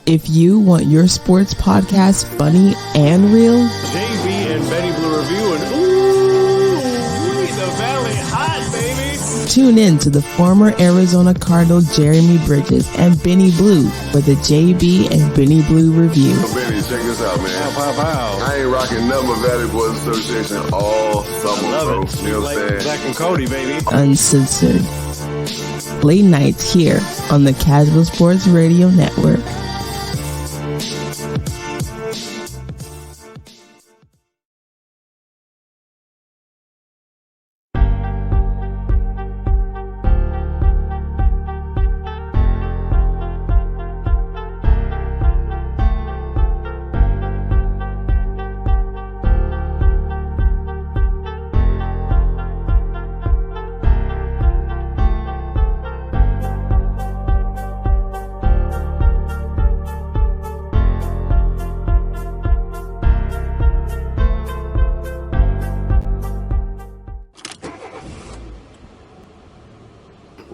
If you want your sports podcast funny and real, JB and Benny Blue Review, and ooh, the Valley hot, baby. Tune in to the former Arizona Cardinal Jeremy Bridges and Benny Blue for the JB and Benny Blue Review. Yo, Benny, check this out, man. Wow. I ain't rocking nothing but Valley Boys Association all summer, bro. It. You know what I'm saying? Zach and Cody, baby. Uncensored. Late nights here on the Casual Sports Radio Network.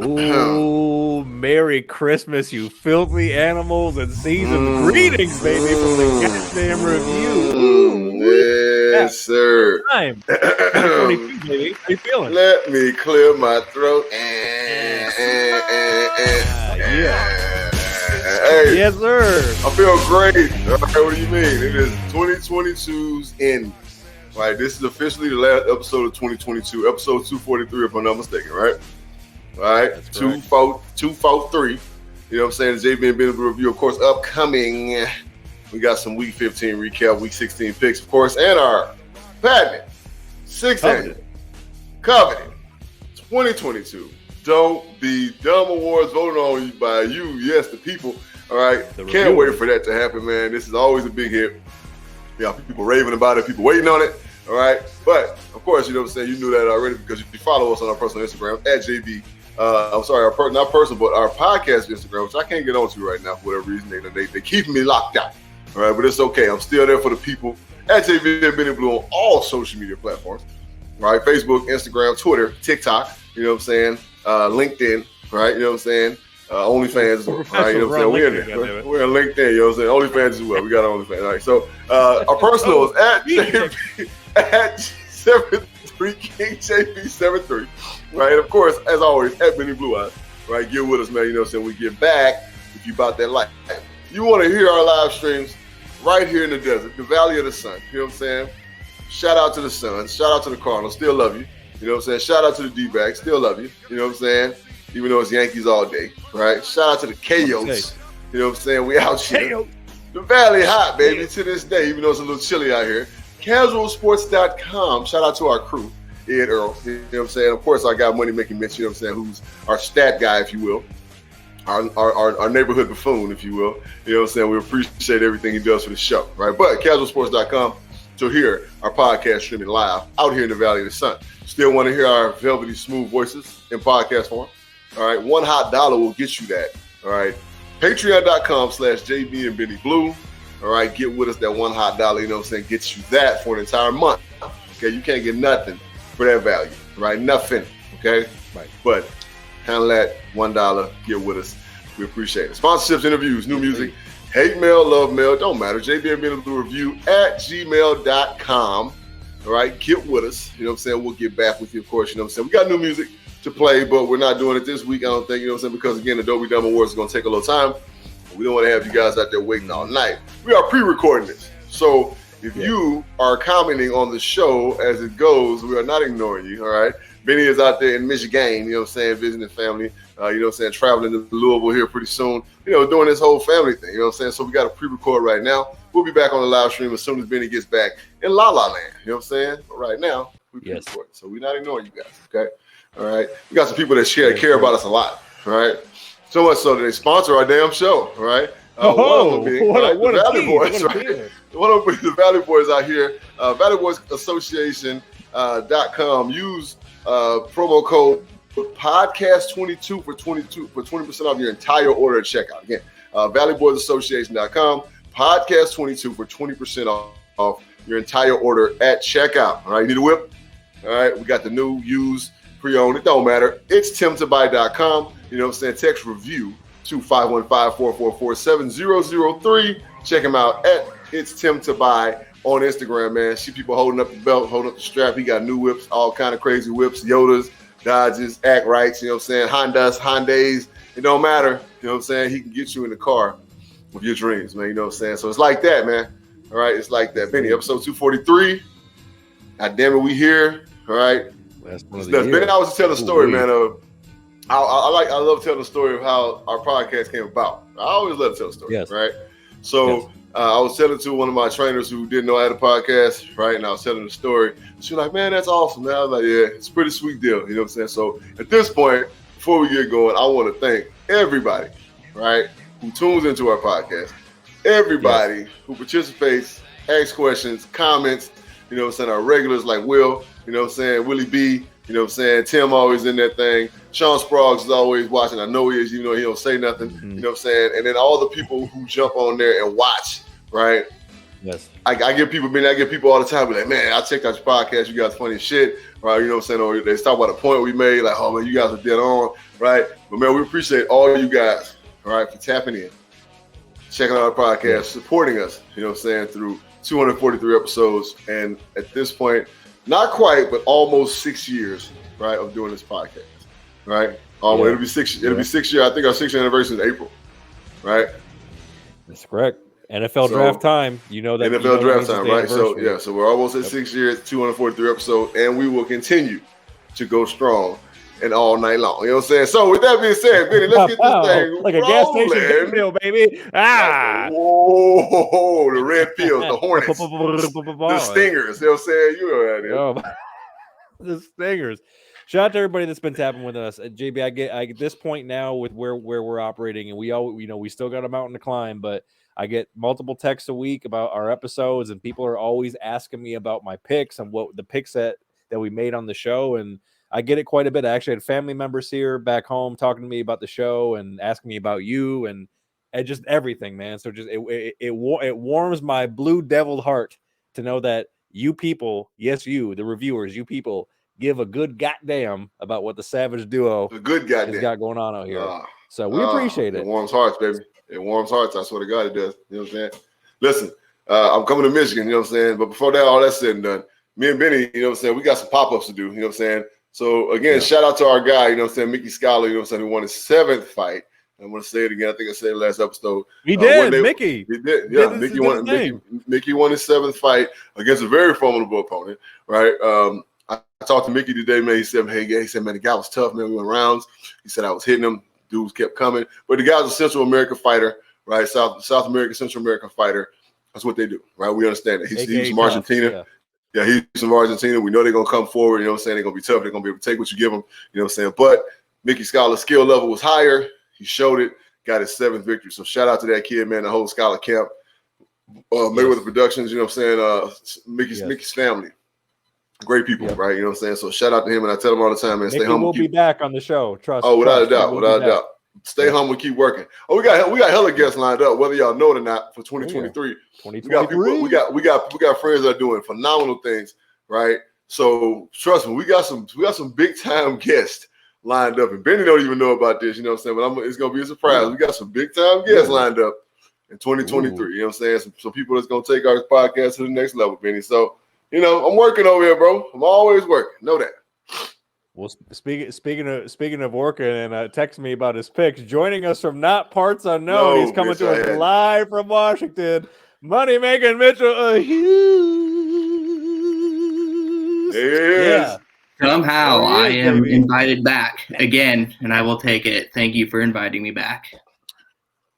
Ooh, Merry Christmas, you filthy animals, and season greetings, baby, from the goddamn review. Yes, sir. Time. 2022, baby. How you feeling? Let me clear my throat. Yeah. Hey, Yes, sir. I feel great. All right, what do you mean? It is 2022's end. Right, this is officially the last episode of 2022, episode 243, if I'm not mistaken, right? All right, 243. You know what I'm saying? The JB and Benny Review, of course, upcoming. We got some Week 15 recap, Week 16 picks, of course, and our patent 6th annual coveted 2022 Don't Be Dumb Awards voted on by you, yes, the people. All right, can't wait for that to happen, man. This is always a big hit. Yeah, people raving about it, people waiting on it. All right, but of course, you know what I'm saying. You knew that already because you follow us on our personal Instagram at JB. I'm sorry, not personal, but our podcast Instagram, which I can't get onto right now for whatever reason. They keeping me locked out. All right, but it's okay. I'm still there for the people at JB and Benny Blue on all social media platforms. All right, Facebook, Instagram, Twitter, TikTok. You know what I'm saying? LinkedIn. Right, you know what I'm saying? OnlyFans as well. Right, you know what I'm saying? We're in there. We're on LinkedIn. You know what I'm saying? OnlyFans as well. We got OnlyFans. All right, so our personal is at JB at G73 King JB73. Right, and of course, as always, at Benny Blue Eyes. Right, get with us, man. You know what I'm saying? We get back if you about that life. You want to hear our live streams right here in the desert, the Valley of the Sun. You know what I'm saying? Shout out to the Suns. Shout out to the Cardinals. Still love you. You know what I'm saying? Shout out to the D-backs. Still love you. You know what I'm saying? Even though it's Yankees all day. Right? Shout out to the Chaos. You know what I'm saying? We out here. The Valley hot, baby, to this day, even though it's a little chilly out here. Casualsports.com. Shout out to our crew. Ed Earl, you know what I'm saying? Of course, I got Money Making Mitch, you know what I'm saying, who's our stat guy, if you will. Our neighborhood buffoon, if you will. You know what I'm saying? We appreciate everything he does for the show, right? But casualsports.com to hear our podcast streaming live out here in the Valley of the Sun. Still want to hear our velvety smooth voices in podcast form? All right, $1 hot will get you that. All right, patreon.com/JB and Benny Blue. All right, get with us, that $1 hot, you know what I'm saying, gets you that for an entire month. Okay, you can't get nothing for that value, right? Nothing, okay? Right. But handle that $1, get with us. We appreciate it. Sponsorships, interviews, new music, hate mail, love mail, don't matter. JB and Benny Blue Review at gmail.com. All right, get with us. You know what I'm saying? We'll get back with you, of course. You know what I'm saying? We got new music to play, but we're not doing it this week, I don't think. You know what I'm saying? Because, again, the Don't Be Dumb Awards is going to take a little time. We don't want to have you guys out there waiting all night. We are pre-recording this. So if you are commenting on the show as it goes, we are not ignoring you, all right? Benny is out there in Michigan, you know what I'm saying, visiting family, you know what I'm saying, traveling to Louisville here pretty soon, you know, doing this whole family thing, you know what I'm saying? So we got to pre-record right now. We'll be back on the live stream as soon as Benny gets back in La La Land, you know what I'm saying? But right now, we pre-record. So we're not ignoring you guys, okay? All right? We got some people that care about us a lot, all right? So much so that they sponsor our damn show, all right? One of them being the Valley Boys, right? One of them being the Valley Boys out here. Valley Boys Association.com. Use promo code podcast22 for 20% off your entire order at checkout. Again, valleyboysassociation.com. Podcast22 for 20% off your entire order at checkout. All right, you need a whip? All right, we got the new, used, pre-owned. It don't matter. It's timtobuy.com. You know what I'm saying? Text review 2-515-444-7003. Check him out at It's Tim to Buy on Instagram, man. See people holding up the belt, holding up the strap. He got new whips, all kind of crazy whips, Yodas, Dodges, Act Rights, you know what I'm saying? Hyundais. It don't matter, you know what I'm saying? He can get you in the car with your dreams, man. You know what I'm saying? So it's like that, man. All right, it's like that. Benny, episode 243. God damn it, we here. All right. Benny, I was to tell a story, man. I love telling the story of how our podcast came about. I always love to tell a story, right? So I was telling to one of my trainers who didn't know I had a podcast, right? And I was telling the story. She was like, man, that's awesome, man. I was like, yeah, it's a pretty sweet deal. You know what I'm saying? So at this point, before we get going, I want to thank everybody, right, who tunes into our podcast, everybody who participates, asks questions, comments, you know what I'm saying, our regulars like Will, you know what I'm saying, Willie B, you know what I'm saying, Tim always in that thing, Sean Sproggs is always watching, I know he is, even though he don't say nothing, you know what I'm saying, and then all the people who jump on there and watch, right? Yes. I get people all the time, be like, man, I checked out your podcast, you guys funny as shit, right? You know what I'm saying? Or they talk about a point we made, like, oh man, you guys are dead on, right? But man, we appreciate all you guys, all right, for tapping in, checking out our podcast, supporting us, you know what I'm saying, through 243 episodes, and at this point, not quite, but almost 6 years, right, of doing this podcast, right? It'll be 6 years. I think our 6th anniversary is April, right? That's correct. NFL draft time. You know that. NFL draft time, right? So so we're almost at 6 years, 243 episodes, and we will continue to go strong and all night long. You know what I'm saying? So with that being said, Benny, let's get this thing like rolling. A gas station pill, baby. Whoa, the red pills, the hornets, the stingers. You know what I'm saying? You know what I mean? The stingers. Shout out to everybody that's been tapping with us. JB, I get this point now with where we're operating, and we all, you know, we still got a mountain to climb, but I get multiple texts a week about our episodes, and people are always asking me about my picks and what the picks that we made on the show, and I get it quite a bit. I actually had family members here back home talking to me about the show and asking me about you and just everything, man. So just it warms my blue devil heart to know that you people, yes, you, the reviewers, you people, give a good goddamn about what the Savage Duo has got going on out here. So we appreciate it. It warms hearts, baby. It warms hearts. I swear to God it does. You know what I'm saying? Listen, I'm coming to Michigan, you know what I'm saying? But before that, all that's said and done, me and Benny, you know what I'm saying, we got some pop-ups to do, you know what I'm saying? So, again, shout out to our guy, you know what I'm saying, Mickey Scholar, you know what I'm saying, who won his 7th fight. I'm going to say it again. I think I said it last episode. He did, Mickey. He did, yeah. Mickey won his 7th fight against a very formidable opponent, right? I talked to Mickey today, man. He said, man, the guy was tough, man. We went rounds. He said I was hitting him. Dudes kept coming. But the guy was a Central American fighter, right? South American, Central American fighter. That's what they do, right? We understand that. He's from Argentina. Yeah, he's from Argentina. We know they're going to come forward. You know what I'm saying? They're going to be tough. They're going to be able to take what you give them. You know what I'm saying? But Mickey Scholar's skill level was higher. He showed it. Got his 7th victory. So shout out to that kid, man, the whole Scholar camp. Mayweather Productions, you know what I'm saying? Mickey's family. Great people, right? You know what I'm saying? So shout out to him. And I tell him all the time, man, stay humble. We'll be back on the show. Trust. Oh, without a doubt. Stay humble, keep working. Oh, we got hella guests lined up, whether y'all know it or not, for 2023. 2023. We got friends that are doing phenomenal things, right? So trust me, we got some big time guests lined up, and Benny don't even know about this, you know what I'm saying? But it's gonna be a surprise. We got some big time guests lined up in 2023. You know what I'm saying? Some people that's gonna take our podcast to the next level, Benny. So you know, I'm working over here, bro. I'm always working. Know that. Well, speaking of working, and text me about his picks. Joining us from not parts unknown, he's coming to us live from Washington. Money making Mitchell Hughes. Yeah. Somehow I am invited back again, and I will take it. Thank you for inviting me back.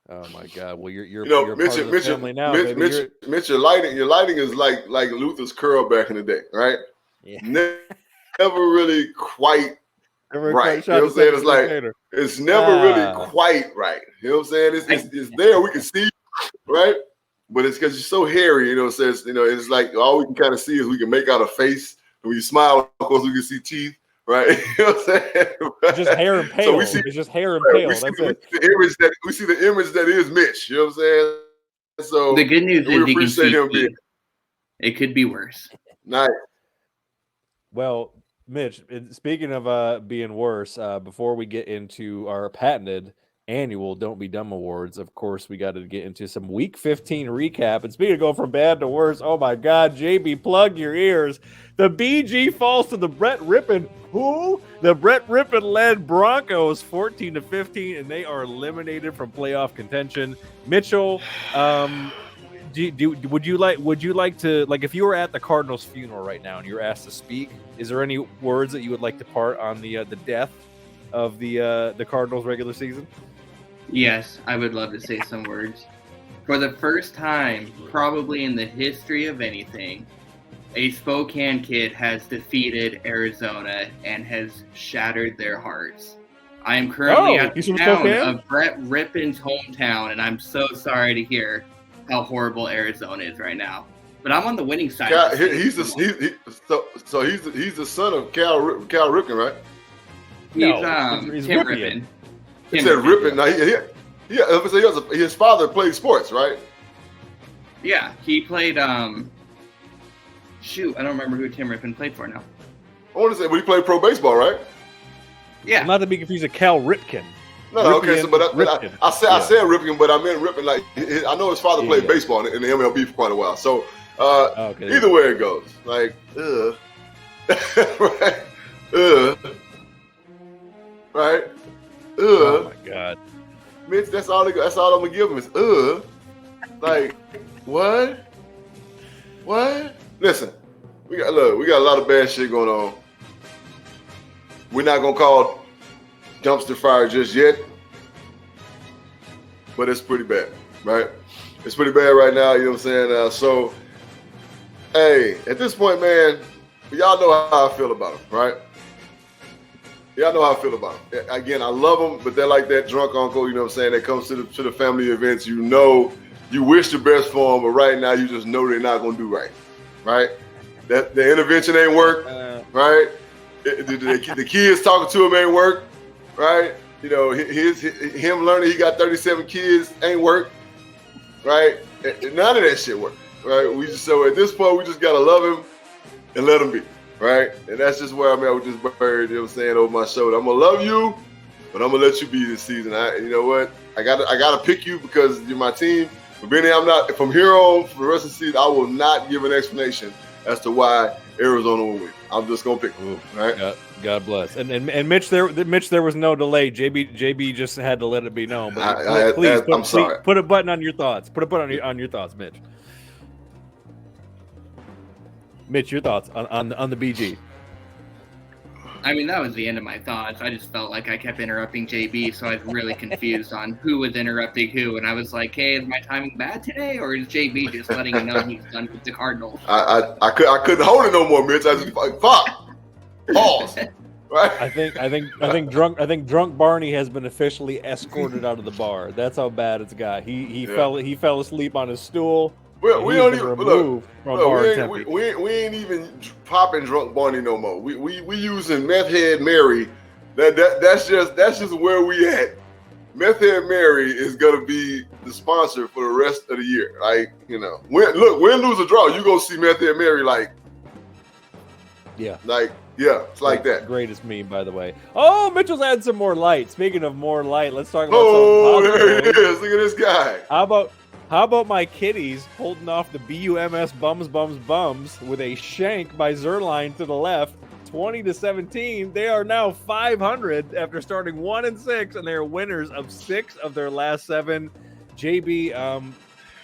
Oh my God! Well, you're Mitch, part of the family now, baby. Mitch, your lighting is like Luther's curl back in the day, right? Yeah. Never really quite right. You know what I'm saying? It's like it's never really quite right. You know what I'm saying? It's there. We can see, right? But it's because you're so hairy. You know what I'm saying? You know, it's like all we can kind of see is we can make out a face. And when you smile, of course, we can see teeth. Right, you know what I'm saying? It's just hair and pale. It's just hair and pale. That's it. We see the image that is Mitch. You know what I'm saying? So the good news is you can see it could be worse. Nice. Well, Mitch, speaking of being worse, before we get into our patented annual Don't Be Dumb Awards. Of course, we got to get into some Week 15 recap. And speaking of going from bad to worse, oh my God, JB, plug your ears. The BG falls to the Brett Rippon. Who? The Brett Rippon-led Broncos, 14-15, and they are eliminated from playoff contention. Mitchell, would you like to, like, if you were at the Cardinals funeral right now and you were asked to speak, is there any words that you would like to part on the death of the Cardinals regular season? Yes, I would love to say some words. For the first time, probably in the history of anything, a Spokane kid has defeated Arizona and has shattered their hearts. I am currently at the town of Brett Rippon's hometown, and I'm so sorry to hear how horrible Arizona is right now. But I'm on the winning side. He's the son of Cal Ripken, right? He's Tim Rippon. He said Rippon. Now, his father played sports, right? Yeah, he played. Shoot, I don't remember who Tim Rippon played for now. I want to say, but he played pro baseball, right? Yeah. Well, not to be confused with Cal Ripken. No, okay. So, I said Ripken, but I meant Rippon. Like, I know his father played baseball in the MLB for quite a while. So, either way it goes, like, right, right, Oh my God, Mitch, that's all I'm gonna give him is like, what? Listen, we got a lot of bad shit going on. We're not gonna call dumpster fire just yet, but it's pretty bad, right? It's pretty bad right now, you know what I'm saying? So, hey, at this point, man, y'all know how I feel about them, right? Y'all know how I feel about them. Again, I love them, but they're like that drunk uncle, you know what I'm saying, that comes to the family events. You know, you wish the best for them, but right now you just know they're not going to do right, right? That the intervention ain't work, right? The kids talking to him ain't work, right? You know, him learning he got 37 kids ain't work, right? None of that shit work, right? So at this point, we just got to love him and let him be. Right? And that's just where I'm at with this bird, you know what I'm saying, over my shoulder. I'm going to love you, but I'm going to let you be this season. You know what? I gotta pick you because you're my team. But Benny, I'm not, from here on, for the rest of the season, I will not give an explanation as to why Arizona will win. I'm just going to pick them, right? God bless. And Mitch, there was no delay. JB just had to let it be known. But please, put a button on your thoughts. Put a button on your thoughts, Mitch. Mitch, your thoughts on the BG? I mean, that was the end of my thoughts. I just felt like I kept interrupting JB, so I was really confused on who was interrupting who. And I was like, hey, is my timing bad today? Or is JB just letting me know he's done with the Cardinals? I couldn't hold it no more, Mitch. I just like, fuck. Pause. Right? I think drunk Barney has been officially escorted out of the bar. That's how bad it's got. He fell asleep on his stool. We don't even look. We ain't even popping drunk Barney no more. We using meth head Mary. That's just where we at. Meth head Mary is gonna be the sponsor for the rest of the year. Like, you know, win, lose, or draw, you go see meth head Mary. Like, it's like that. Greatest meme, by the way. Oh, Mitchell's added some more light. Speaking of more light, let's talk about something positive. There it is. Look at this guy. How about my kitties holding off the BUMS bums with a shank by Zerline to the left, 20-17. They are now 500 after starting 1-6, and they are winners of 6 of their last 7. JB,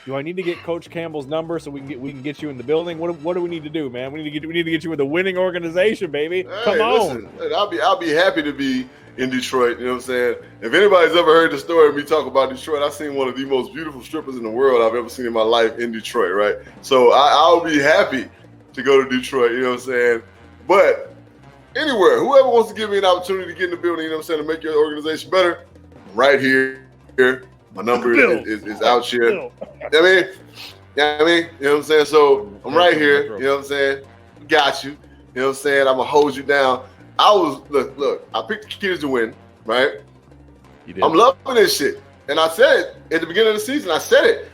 do I need to get Coach Campbell's number so we can get you in the building? What do we need to do, man? We need to get you with a winning organization, baby. Hey, come on. Listen, I'll be happy to be in Detroit. You know what I'm saying? If anybody's ever heard the story of me talk about Detroit, I've seen one of the most beautiful strippers in the world I've ever seen in my life in Detroit, right? So I'll be happy to go to Detroit, you know what I'm saying? But anywhere, whoever wants to give me an opportunity to get in the building, you know what I'm saying, to make your organization better, I'm right here. My number is out here. You know what I mean? You know what I'm saying? So I'm right here, you know what I'm saying? Got you. You know what I'm saying? I'm going to hold you down. Look, I picked the kids to win, right? You did. I'm loving this shit. And I said at the beginning of the season, I said,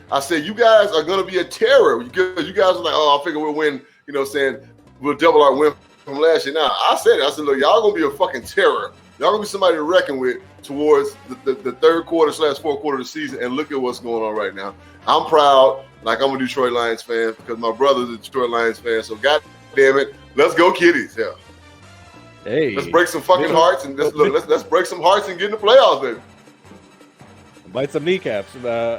you guys are going to be a terror. You guys are like, I figure we'll win, you know what I'm saying? We'll double our win from last year. Now, I said, look, y'all going to be a fucking terror. Y'all going to be somebody to reckon with towards the third quarter / fourth quarter of the season, and look at what's going on right now. I'm proud, like I'm a Detroit Lions fan because my brother's a Detroit Lions fan. So God damn it, let's go Kitties! Yeah. Hey, let's break some fucking hearts and let's break some hearts and get in the playoffs, baby. Bite some kneecaps,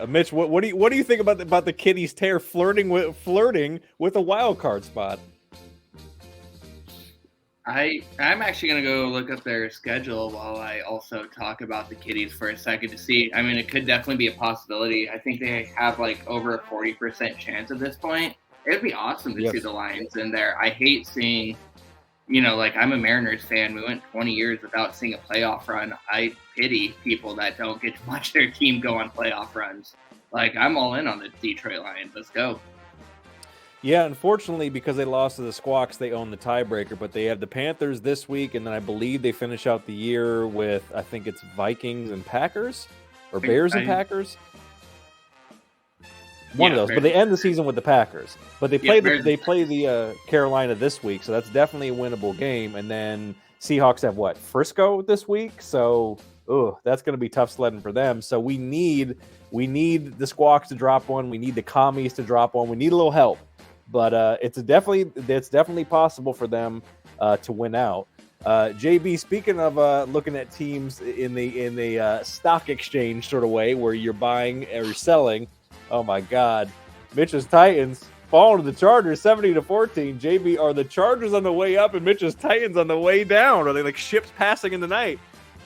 Mitch. What do you think about the Kitties tear flirting with a wild card spot? I'm actually gonna go look up their schedule while I also talk about the Kitties for a second to see. I mean, it could definitely be a possibility. I think they have like over a 40% chance at this point. It'd be awesome to see the Lions in there. I hate seeing, like I'm a Mariners fan. We went 20 years without seeing a playoff run. I pity people that don't get to watch their team go on playoff runs. Like, I'm all in on the Detroit Lions. Let's go. Yeah, unfortunately, because they lost to the Squawks, they own the tiebreaker, but they have the Panthers this week, and then I believe they finish out the year with, I think it's Vikings and Packers, or Bears and Packers. One of those, but they end the season with the Packers. But they play the Carolina this week, so that's definitely a winnable game. And then Seahawks have what? Frisco this week, so that's going to be tough sledding for them. So we need the Squawks to drop one. We need the Commies to drop one. We need a little help, but it's definitely possible for them to win out. JB, speaking of looking at teams in the stock exchange sort of way, where you're buying or you're selling. Oh my God, Mitch's Titans falling to the Chargers 70-14. JB, are the Chargers on the way up and Mitch's Titans on the way down? Are they like ships passing in the night?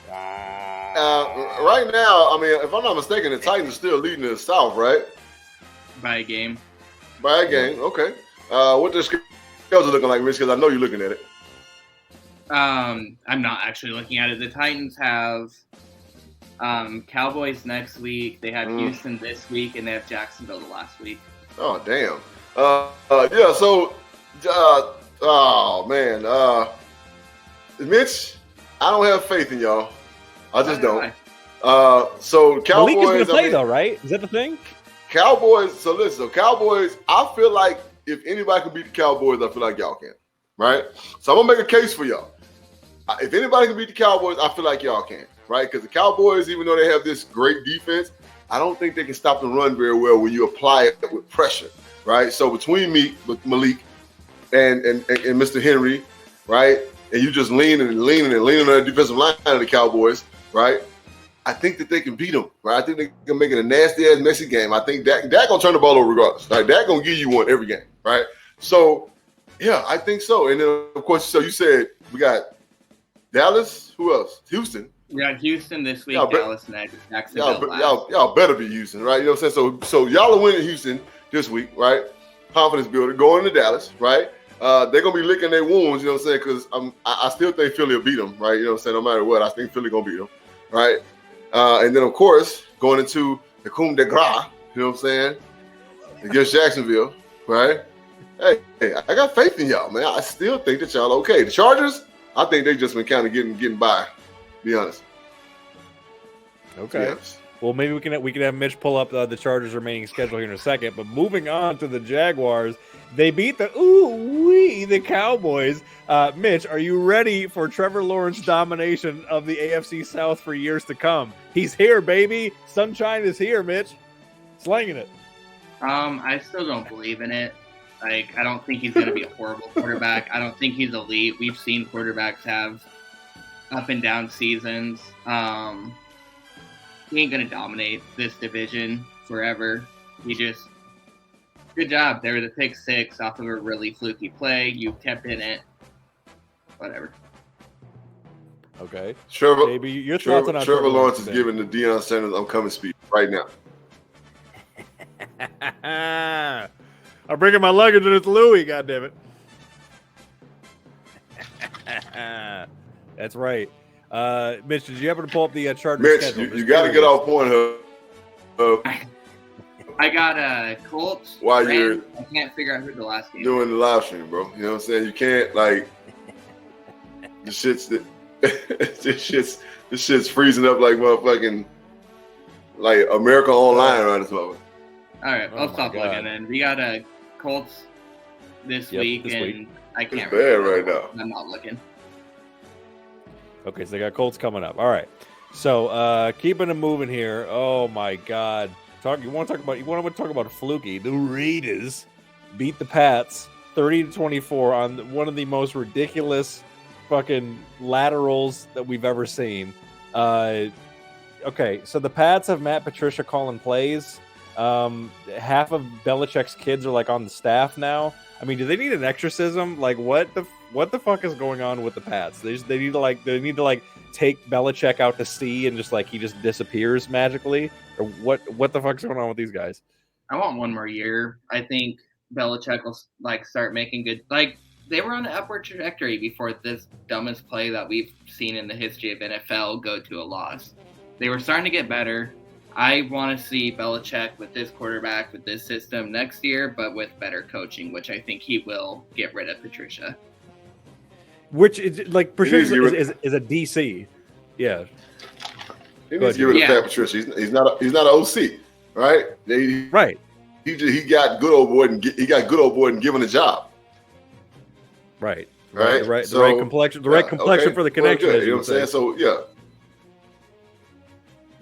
Right now, I mean, if I'm not mistaken, the Titans are still leading in the South, right? By a game. By a game, okay. What the schedule looking like, Rich? Because I know you're looking at it. I'm not actually looking at it. The Titans have Cowboys next week. They have Houston this week, and they have Jacksonville the last week. Oh, damn. Yeah, so, oh, man. Mitch, I don't have faith in y'all. I just don't. So, Cowboys. Malik is going to play, though, right? Is that the thing? Cowboys. So, listen. So, Cowboys, I feel like if anybody can beat the Cowboys, I feel like y'all can. Right? So, I'm going to make a case for y'all. If anybody can beat the Cowboys, I feel like y'all can. Right? Because the Cowboys, even though they have this great defense, I don't think they can stop the run very well when you apply it with pressure. Right? So, between me, with Malik, and Mr. Henry, right? And you just leaning on the defensive line of the Cowboys, right? I think that they can beat them, right? I think they can make it a nasty-ass, messy game. I think Dak going to turn the ball over regardless. Like, Dak going to give you one every game, right? So, yeah, I think so. And then, of course, so you said we got Dallas. Who else? Houston. We got Houston this week, Dallas next, Jacksonville y'all better be Houston, right? You know what I'm saying? So y'all are winning Houston this week, right? Confidence builder. Going to Dallas, right? They're going to be licking their wounds, you know what I'm saying? Because I still think Philly will beat them, right? You know what I'm saying? No matter what, I think Philly going to beat them, right? And then, of course, going into the Coup de Grace, you know what I'm saying? Against Jacksonville, right? Hey, I got faith in y'all, man. I still think that y'all okay. The Chargers, I think they just been kind of getting by, to be honest. Okay. Well, maybe we can have Mitch pull up the Chargers' remaining schedule here in a second. But moving on to the Jaguars, they beat the Cowboys. Mitch, are you ready for Trevor Lawrence domination of the AFC South for years to come? He's here, baby. Sunshine is here, Mitch. Slanging it. I still don't believe in it. Like, I don't think he's going to be a horrible quarterback. I don't think he's elite. We've seen quarterbacks have up and down seasons. He ain't going to dominate this division forever. Good job. They were the pick 6 off of a really fluky play. You kept in it. Whatever. Okay. Trevor Lawrence is giving the Deion Sanders upcoming speech right now. I'm bringing my luggage and it's Louis, goddammit. That's right. Mitch, did you happen to pull up the Chargers schedule? Mitch, you got to get off point, I got Colts. While I can't figure out who the last game doing the live stream, bro. You know what I'm saying? You can't, like, this shit's freezing up like motherfucking, like, America Online right this moment. All right, I'll stop looking then. We got Colts this week, and I can't. It's bad right now. I'm not looking. Okay, so they got Colts coming up. All right. So keeping it moving here. Oh my God! You want to talk about fluky? The Raiders beat the Pats 30-24 on one of the most ridiculous fucking laterals that we've ever seen. Okay, so the Pats have Matt Patricia calling plays. Half of Belichick's kids are like on the staff now. I mean, do they need an exorcism? Like, what the fuck is going on with the Pats? They need to take Belichick out to sea and just like he just disappears magically, or what the fuck's going on with these guys? I want one more year. I think Belichick will like start making good. Like they were on an upward trajectory before this dumbest play that we've seen in the history of NFL go to a loss. They were starting to get better. I want to see Belichick with this quarterback, with this system next year, but with better coaching, which I think he will get rid of Patricia. Which is like Patricia is a DC, yeah. He needs to get rid of Pat Patricia. He's not an OC, right? Right. He got good old boy and given a job. Right. Right. The right complexion. The right complexion for the connection. Well, you know what I'm saying? So yeah.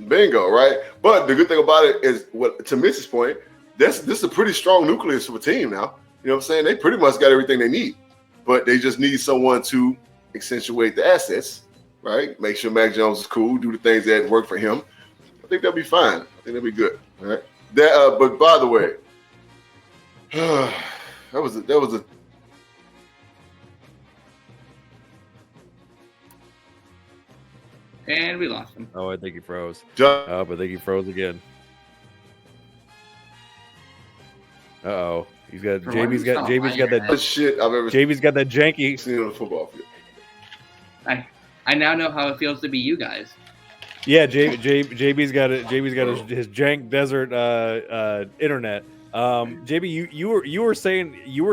Bingo, right? But the good thing about it is, what to Mitch's point, this is a pretty strong nucleus of a team now. You know what I'm saying? They pretty much got everything they need, but they just need someone to accentuate the assets, right? Make sure Mac Jones is cool, do the things that work for him. I think they'll be fine. I think they'll be good. All right. But by the way, that was a. And we lost him. Oh, I think he froze. I think he froze again. Uh-oh. JB's got that shit I've ever JB's got that janky seen on the football field. I now know how it feels to be you guys. Yeah, JB's got his jank desert internet. JB, you were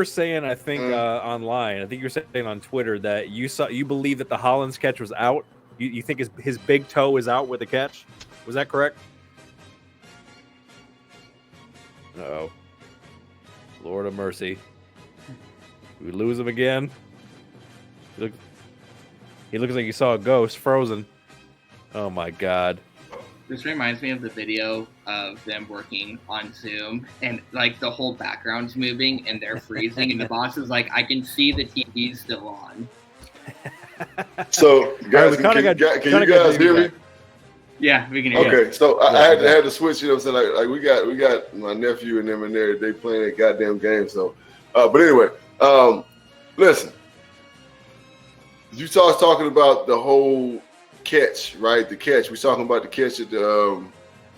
saying I think online. I think you were saying on Twitter that you believe that the Hollins catch was out. You think his big toe is out with the catch? Was that correct? Uh-oh. Lord of mercy. We lose him again. He looks like he saw a ghost frozen. Oh my God. This reminds me of the video of them working on Zoom and like the whole background's moving and they're freezing and the boss is like, I can see the TV's still on. So, guys, can you guys hear me? Yeah, we can hear you. Okay, so I had to switch. You know what I'm saying? Like we got my nephew and them in there. They playing that goddamn game. So, but anyway, listen. You talking about the whole catch, right? The catch. We're talking about the catch at the.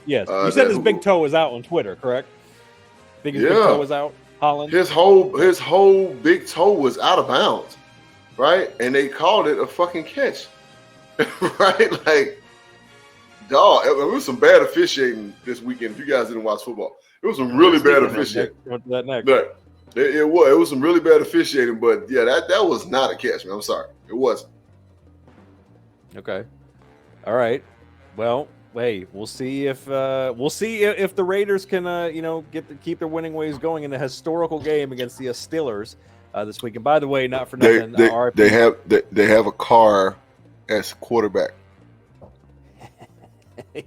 Yes, you said his big toe was out on Twitter, correct? Big toe was out. Holland. His whole big toe was out of bounds. Right? And they called it a fucking catch. Right? Like, dog, it was some bad officiating this weekend. If you guys didn't watch football, it was some really bad officiating. That next. But it was some really bad officiating, but yeah, that was not a catch, man. I'm sorry. It wasn't. Okay. All right. Well, hey, we'll see if the Raiders can keep their winning ways going in a historical game against the Steelers. This week, and by the way, not for nothing, they have a car as quarterback.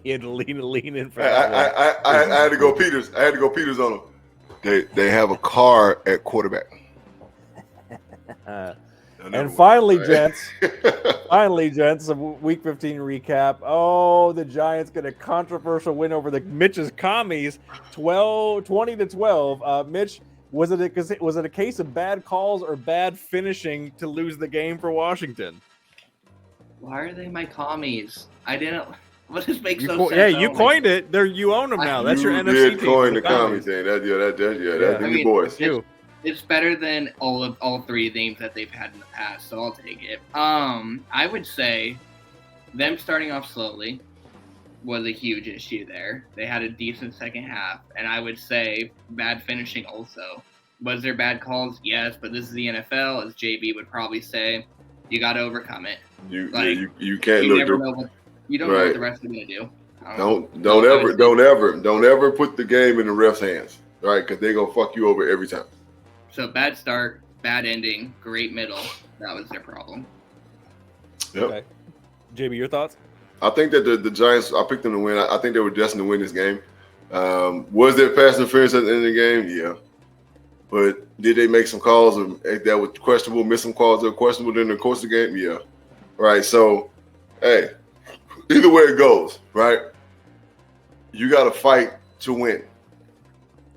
He had to lean in for I had to go Peters. I had to go Peters on them. They have a car at quarterback. And finally, gents, a Week 15 recap. Oh, the Giants get a controversial win over the Mitch's Commies, 20-12. Mitch. Was it a case of bad calls or bad finishing to lose the game for Washington? Why are they my commies? I didn't. What does make so sense? Yeah, you coined it. You own them now. That's your NFC team. You coin the commie thing. That's your boys. It's better than all three names that they've had in the past, so I'll take it. I would say them starting off slowly was a huge issue there. They had a decent second half, and I would say bad finishing also. Was there bad calls? Yes, but this is the NFL, as JB would probably say. You got to overcome it. You can't you look. never know what, you don't know what the refs are going to do. Don't ever put the game in the refs' hands, right? Because they're gonna fuck you over every time. So bad start, bad ending, great middle. That was their problem. Yep. Okay. JB, your thoughts? I think that the Giants, I picked them to win. I think they were destined to win this game. Was there pass interference at the end of the game? Yeah. But did they make some calls that were questionable, miss some calls that were questionable during the course of the game? Yeah. Right. So, hey, either way it goes, right? You got to fight to win.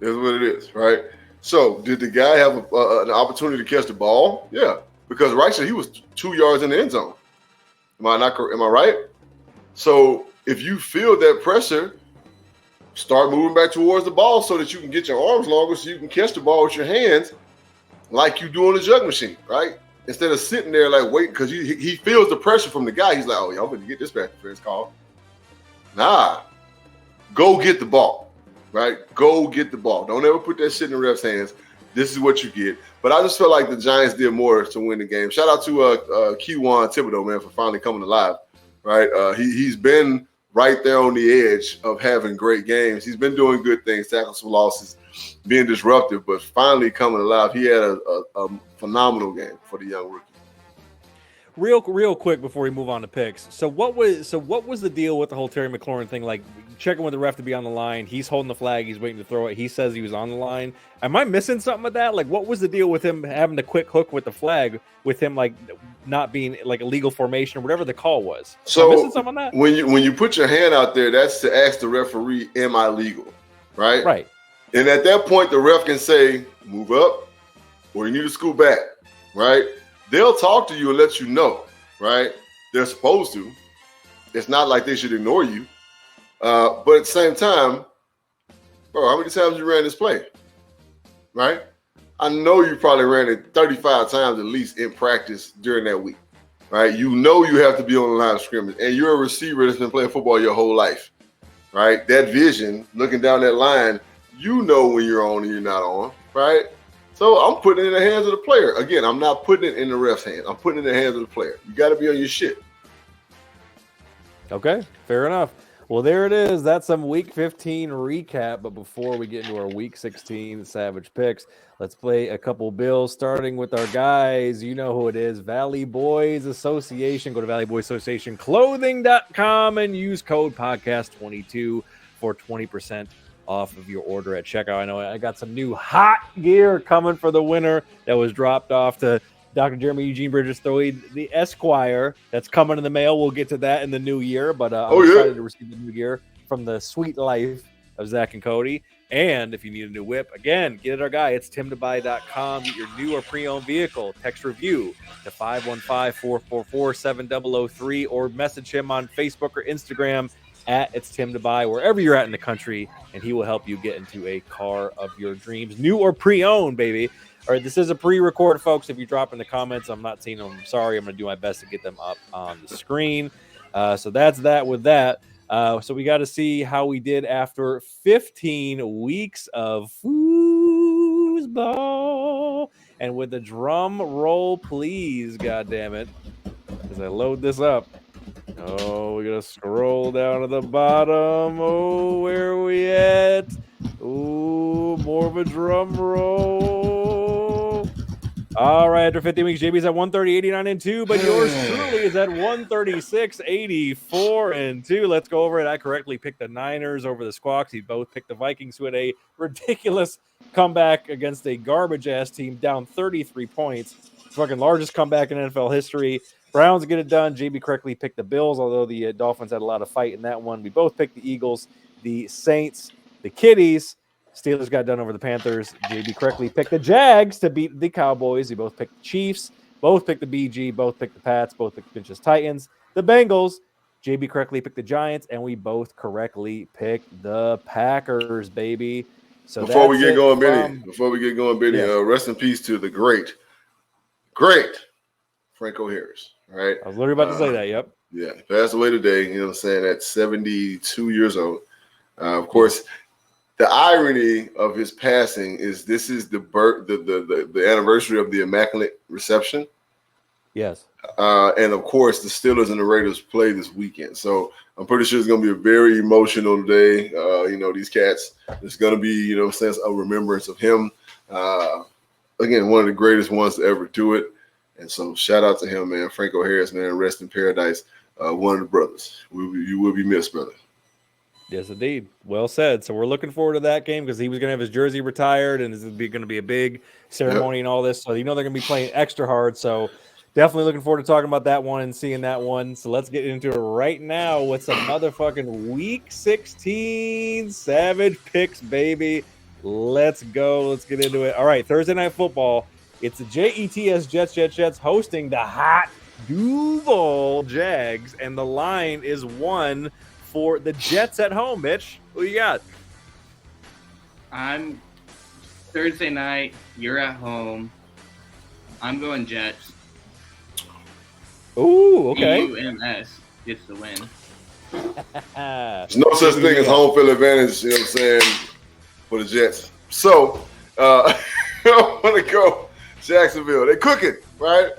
That's what it is, right? So, did the guy have an opportunity to catch the ball? Yeah. Because Wright said he was 2 yards in the end zone. Am I right? So, if you feel that pressure, start moving back towards the ball so that you can get your arms longer so you can catch the ball with your hands like you do on the jug machine, right? Instead of sitting there like waiting because he feels the pressure from the guy. He's like, oh, yeah, I'm going to get this back first call. Nah. Go get the ball, right? Go get the ball. Don't ever put that shit in the ref's hands. This is what you get. But I just felt like the Giants did more to win the game. Shout out to Q1 Thibodeau, man, for finally coming alive, right? He's been right there on the edge of having great games. He's been doing good things, tackling some losses, being disruptive, but finally coming alive. He had a phenomenal game for the young rookie. Real quick before we move on to picks. So what was the deal with the whole Terry McLaurin thing? Like checking with the ref to be on the line. He's holding the flag. He's waiting to throw it. He says he was on the line. Am I missing something with that? Like what was the deal with him having the quick hook with the flag with him like not being like a legal formation or whatever the call was? So am I missing something on that? When you put your hand out there, that's to ask the referee, am I legal? Right? Right. And at that point, the ref can say, move up or you need to scoot back. Right? They'll talk to you and let you know, right? They're supposed to. It's not like they should ignore you. But at the same time, bro, how many times you ran this play? Right? I know you probably ran it 35 times at least in practice during that week. Right? You know you have to be on the line of scrimmage. And you're a receiver that's been playing football your whole life. Right? That vision, looking down that line, you know when you're on and you're not on. Right? So I'm putting it in the hands of the player. Again, I'm not putting it in the ref's hands. I'm putting it in the hands of the player. You got to be on your shit. Okay, fair enough. Well, there it is. That's some Week 15 recap. But before we get into our Week 16 Savage picks, let's play a couple bills, starting with our guys. You know who it is, Valley Boys Association. Go to valleyboysassociationclothing.com and use code podcast22 for 20% off of your order at checkout. I know I got some new hot gear coming for the winter that was dropped off to Dr. Jeremy Eugene Bridges, the Esquire. That's coming in the mail. We'll get to that in the new year, but I'm excited to receive the new gear from the sweet life of Zach and Cody. And if you need a new whip, again, get it our guy. It's timtobuy.com. Get your new or pre-owned vehicle. Text review to 515-444-7003 or message him on Facebook or Instagram at It's Tim to Buy, wherever you're at in the country, and he will help you get into a car of your dreams, new or pre-owned, baby. All right, this is a pre-record, folks. If you drop in the comments, I'm not seeing them. I'm sorry. I'm going to do my best to get them up on the screen. So that's that with that. So we got to see how we did after 15 weeks of foosball. And with the drum roll, please, goddammit, as I load this up. Oh, we're going to scroll down to the bottom. Oh, where are we at? Oh, more of a drum roll. All right, after 15 weeks, JB's at 130.89-2, but yours truly is at 136.84-2. Let's go over it. I correctly picked the Niners over the Squawks. He both picked the Vikings, who had a ridiculous comeback against a garbage-ass team, down 33 points. Fucking largest comeback in NFL history. Browns get it done. JB correctly picked the Bills, although the Dolphins had a lot of fight in that one. We both picked the Eagles, the Saints, the Kitties. Steelers got done over the Panthers. JB correctly picked the Jags to beat the Cowboys. We both picked the Chiefs. Both picked the BG. Both picked the Pats. Both picked the Finch's Titans. The Bengals. JB correctly picked the Giants. And we both correctly picked the Packers, baby. So before we get going, Benny, yes. Rest in peace to the great Franco Harris. Right, I was literally about to say that. Yep. Yeah, passed away today. You know what I'm saying? At 72 years old. Of course, the irony of his passing is this is the anniversary of the Immaculate Reception. Yes. And of course, the Steelers and the Raiders play this weekend, so I'm pretty sure it's going to be a very emotional day. These cats. It's going to be, a remembrance of him. Again, one of the greatest ones to ever do it. And so shout out to him, man. Franco Harris, man, rest in paradise. one of the brothers. You will be missed, brother. Yes, indeed. Well said. So we're looking forward to that game because he was going to have his jersey retired, and this is going to be a big ceremony and all this. So they're going to be playing extra hard. So definitely looking forward to talking about that one and seeing that one. So let's get into it right now with some motherfucking Week 16 Savage picks, baby. Let's go. Let's get into it. All right, Thursday Night Football. It's the Jets hosting the hot Duval Jags, and the line is 1 for the Jets at home. Mitch, who you got? I'm Thursday night. You're at home. I'm going Jets. Ooh, okay. UMS gets the win. There's no such thing as home field advantage, you know what I'm saying, for the Jets. So, I want to go Jacksonville. They're cooking, right?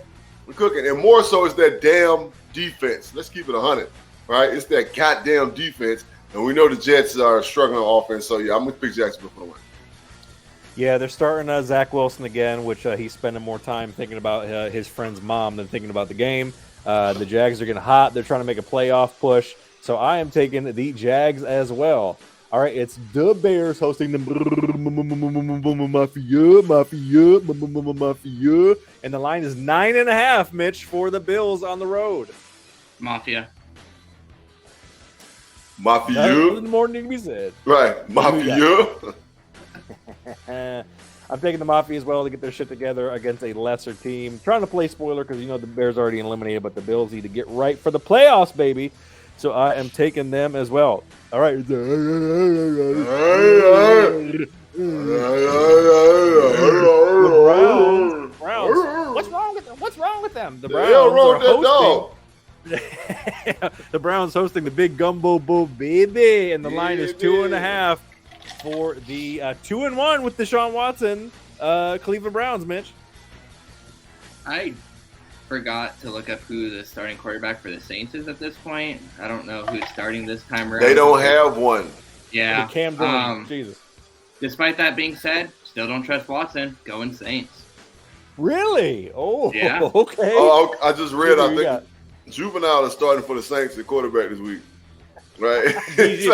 We're cooking. And more so it's that damn defense. Let's keep it 100, right? It's that goddamn defense. And we know the Jets are struggling on offense. So, yeah, I'm going to pick Jacksonville for the win. Yeah, they're starting Zach Wilson again, which he's spending more time thinking about his friend's mom than thinking about the game. The Jags are getting hot. They're trying to make a playoff push. So I am taking the Jags as well. All right, it's the Bears hosting the Mafia. And the line is 9.5, Mitch, for the Bills on the road. Mafia. Mafia. More need to be said. Right, Mafia. I'm taking the Mafia as well to get their shit together against a lesser team. Trying to play spoiler because, the Bears are already eliminated, but the Bills need to get right for the playoffs, baby. So I am taking them as well. All right. The Browns. What's wrong with them? The Browns the Browns hosting the big Gumbo Bowl, baby, and the line is 2.5 for the 2-1 with Deshaun Watson. Cleveland Browns, Mitch. I forgot to look up who the starting quarterback for the Saints is at this point. I don't know who's starting this time around. They don't have one. Yeah. Cam Jordan. Jesus. Despite that being said, still don't trust Watson. Going Saints. Really? Oh, yeah. Okay. Oh, I just read, I think Juvenile is starting for the Saints at quarterback this week. Right? BG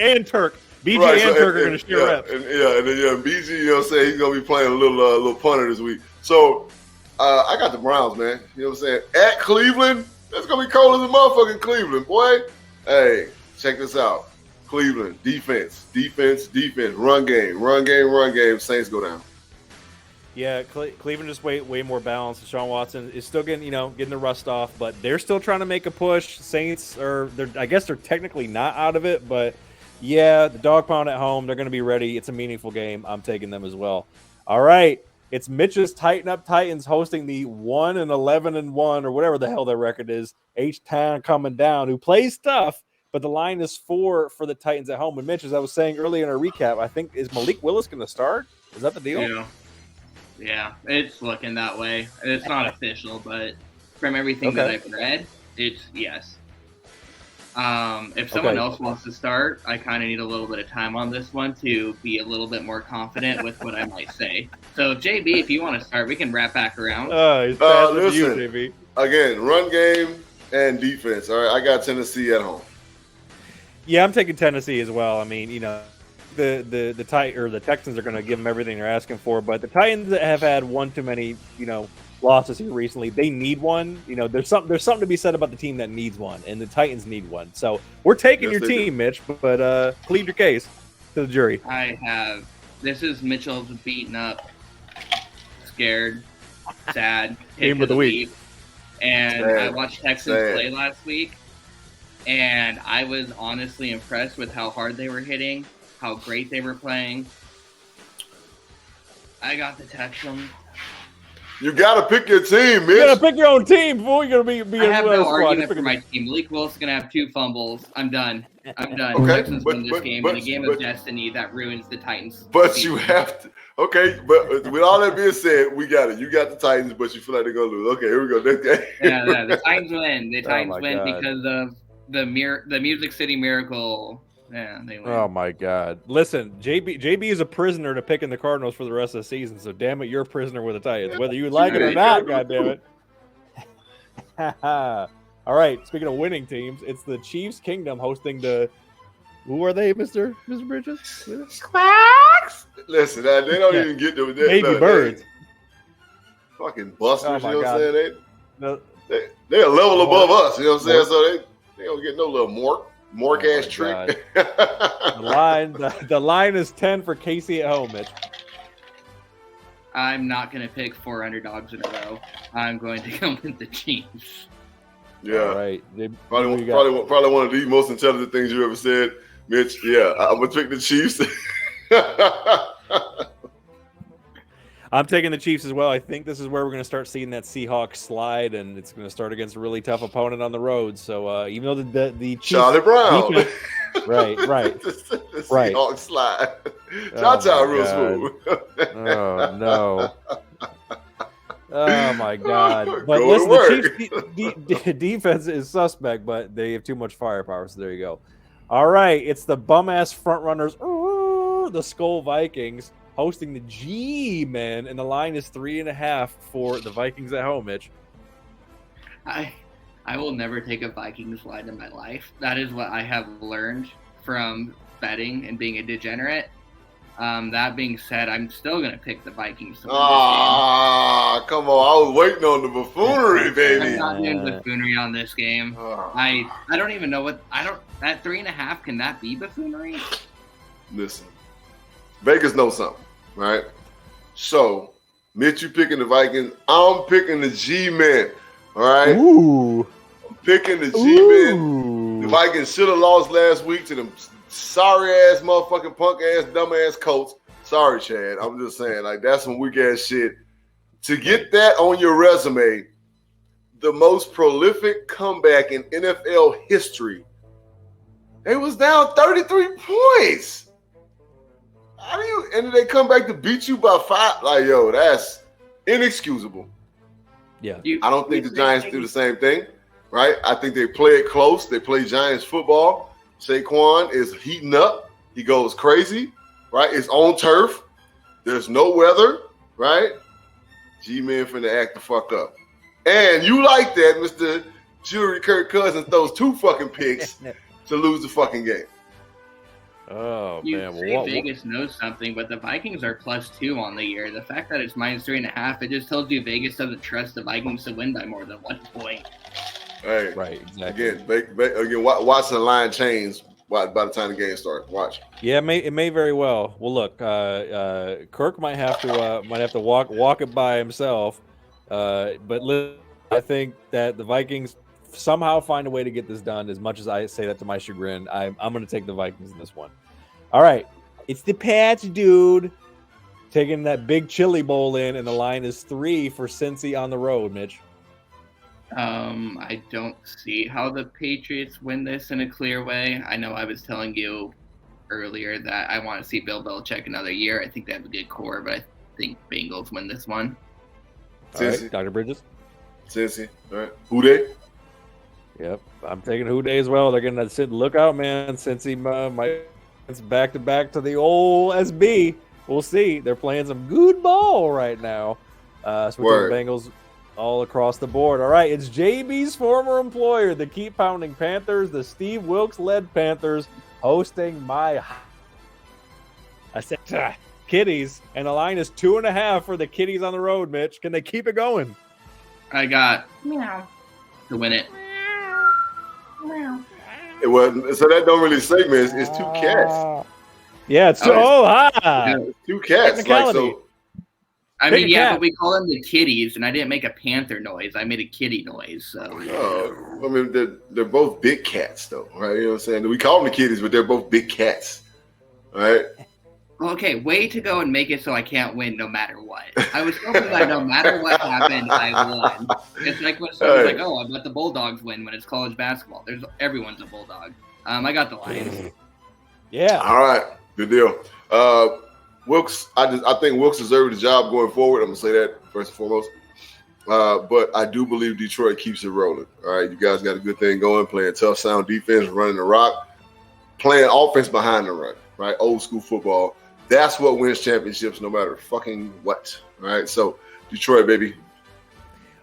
and Turk. BG and Turk are going to share reps. And then BG, you know what I'm saying, he's going to be playing a little punter this week. So, I got the Browns, man. You know what I'm saying? At Cleveland, that's going to be cold as a motherfucking Cleveland, boy. Hey, check this out. Cleveland, defense, run game. Saints go down. Yeah, Cleveland just way more balanced. Deshaun Watson is still getting the rust off, but they're still trying to make a push. Saints I guess they're technically not out of it, but yeah, the dog pound at home, they're going to be ready. It's a meaningful game. I'm taking them as well. All right. It's Mitch's Tighten Up Titans hosting the 1-11-1 or whatever the hell their record is. H-Town coming down, who plays tough, but the line is 4 for the Titans at home. And Mitch, as I was saying earlier in our recap, I think, is Malik Willis going to start? Is that the deal? Yeah, it's looking that way. It's not official, but from everything that I've read, it's yes. If someone else wants to start, I kind of need a little bit of time on this one to be a little bit more confident with what I might say. So, JB, if you want to start, we can wrap back around. Listen, you, JB. Again, run game and defense. All right, I got Tennessee at home. Yeah, I'm taking Tennessee as well. I mean, the Texans are going to give them everything they're asking for, but the Titans have had one too many, losses here recently. They need one. There's something to be said about the team that needs one, and the Titans need one. So we're taking your team, Mitch, but plead your case to the jury. This is Mitchell's beaten up, scared, sad game of the week. And I watched Texans play last week, and I was honestly impressed with how hard they were hitting, how great they were playing. I got the Texans. You gotta pick your team, man. You gotta pick your own team before you're gonna be. I have no argument for my team. Malik Willis is gonna have 2 fumbles. I'm done. Okay, Texans win this game in a game of destiny that ruins the Titans. But you have to. Okay, but with all that being said, we got it. You got the Titans, but you feel like they're gonna lose. Okay, here we go. Next game. Yeah, the Titans win. The Titans win because of the Music City Miracle. Yeah, they win. Oh my God! Listen, JB is a prisoner to picking the Cardinals for the rest of the season. So damn it, you're a prisoner with the Titans, whether you like it or not. God damn it! All right. Speaking of winning teams, it's the Chiefs Kingdom hosting the. Who are they, Mr. Bridges? Squawks. Listen, they don't even get to that. Baby birds. Fucking busters, Oh, you know my what I'm saying? No, They're a level above us, you know what I'm saying? So they don't get no little mork ass trick. The line is 10 for Casey at home, Mitch. I'm not going to pick 4 underdogs in a row. I'm going to go with the Chiefs. Yeah. All right. Probably one of the most intelligent things you ever said, Mitch. Yeah, I'm going to pick the Chiefs. I'm taking the Chiefs as well. I think this is where we're going to start seeing that Seahawks slide, and it's going to start against a really tough opponent on the road. So even though the Chiefs, Charlie Brown, right, the Seahawks slide. Cha-cha real smooth. Oh no. Oh my God! But Go listen, to the Chiefs' defense is suspect, but they have too much firepower. So there you go. All right, it's the bum ass front runners, the Skull Vikings, hosting the G-Men, and the line is 3.5 for the Vikings at home. Mitch, I will never take a Vikings line in my life. That is what I have learned from betting and being a degenerate. That being said, I'm still going to pick the Vikings to win this game. Come on. I was waiting on the buffoonery, baby. I'm not doing buffoonery on this game. I don't even know that 3.5, can that be buffoonery? Listen, Vegas knows something, right? So, Mitch, you picking the Vikings. I'm picking the G-Men, all right? Ooh. I'm picking the G-Men. The Vikings should have lost last week to them sorry-ass, motherfucking punk-ass, dumb-ass Colts. Sorry, Chad. I'm just saying, like, that's some weak-ass shit. To get that on your resume, the most prolific comeback in NFL history, they was down 33 points. How do you, and they come back to beat you by 5? Like, yo, that's inexcusable. Yeah. I don't think the Giants do the same thing, right? I think they play it close. They play Giants football. Saquon is heating up. He goes crazy, right? It's on turf. There's no weather, right? G-Men finna act the fuck up. And you like that, Mr. Jury Kirk Cousins throws 2 fucking picks to lose the fucking game. Oh, You man. say Vegas knows something, but the Vikings are +2 on the year. The fact that it's -3.5, it just tells you Vegas doesn't trust the Vikings to win by more than 1 point. Hey, right, exactly. Again, watch the line change by the time the game starts. Watch. Yeah, it may very well. Well, look, Kirk might have to walk it by himself. But I think that the Vikings somehow find a way to get this done. As much as I say that to my chagrin, I'm going to take the Vikings in this one. All right, it's the Pats, dude, taking that big chili bowl in, and the line is 3 for Cincy on the road. Mitch. I don't see how the Patriots win this in a clear way. I know I was telling you earlier that I want to see Bill Belichick another year. I think they have a good core, but I think Bengals win this one. All right, Dr. Bridges. Cincy. All right. Who they? Yep, I'm taking Who Day as well. They're going to sit. Look out, man. Cincy it's back to back to the old SB. We'll see. They're playing some good ball right now. So we're taking Bengals all across the board. All right, it's JB's former employer, the Keep Pounding Panthers, the Steve Wilkes-led Panthers, hosting I said Kitties, and the line is 2.5 for the Kitties on the road. Mitch, can they keep it going? I got to win it. So that don't really say, man. It's 2 cats. Yeah, it's 2. It's 2 cats. Like, so. I mean, yeah, but we call them the kitties, and I didn't make a panther noise. I made a kitty noise. So, I mean, they're both big cats, though, right? You know what I'm saying? We call them the kitties, but they're both big cats, right? Okay, way to go and make it so I can't win no matter what. I was hoping that no matter what happened, I won. It's like when someone's like, "Oh, I bet the Bulldogs win" when it's college basketball. Everyone's a Bulldog. I got the Lions. Yeah. All right. Good deal. Wilkes, I think Wilkes deserves the job going forward. I'm gonna say that first and foremost. But I do believe Detroit keeps it rolling. All right, you guys got a good thing going, playing tough, sound defense, running the rock, playing offense behind the run. Right, old school football. That's what wins championships, no matter fucking what. All right, so Detroit, baby.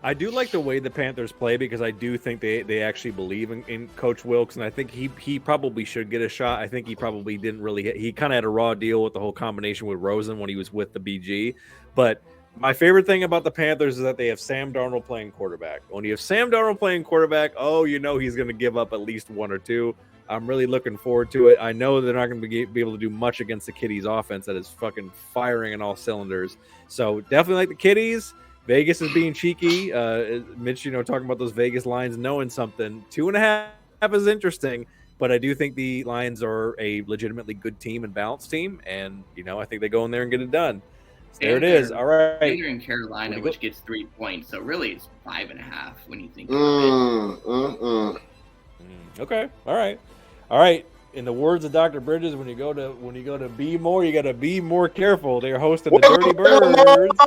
I do like the way the Panthers play because I do think they actually believe in Coach Wilkes, and I think he probably should get a shot. I think he probably didn't really. He kind of had a raw deal with the whole combination with Rosen when he was with the BG. But my favorite thing about the Panthers is that they have Sam Darnold playing quarterback. When you have Sam Darnold playing quarterback, he's going to give up at least one or two. I'm really looking forward to it. I know they're not going to be able to do much against the Kitties offense that is fucking firing on all cylinders. So definitely like the Kitties. Vegas is being cheeky. Mitch, talking about those Vegas lines, knowing something. 2.5 is interesting, but I do think the Lions are a legitimately good team and balanced team, and I think they go in there and get it done. So there it is. All right. They're in Carolina, which gets 3 points, so really it's 5.5 when you think about it. Okay. All right. In the words of Dr. Bridges, when you go to be more, you got to be more careful. They're hosting the Dirty Birds.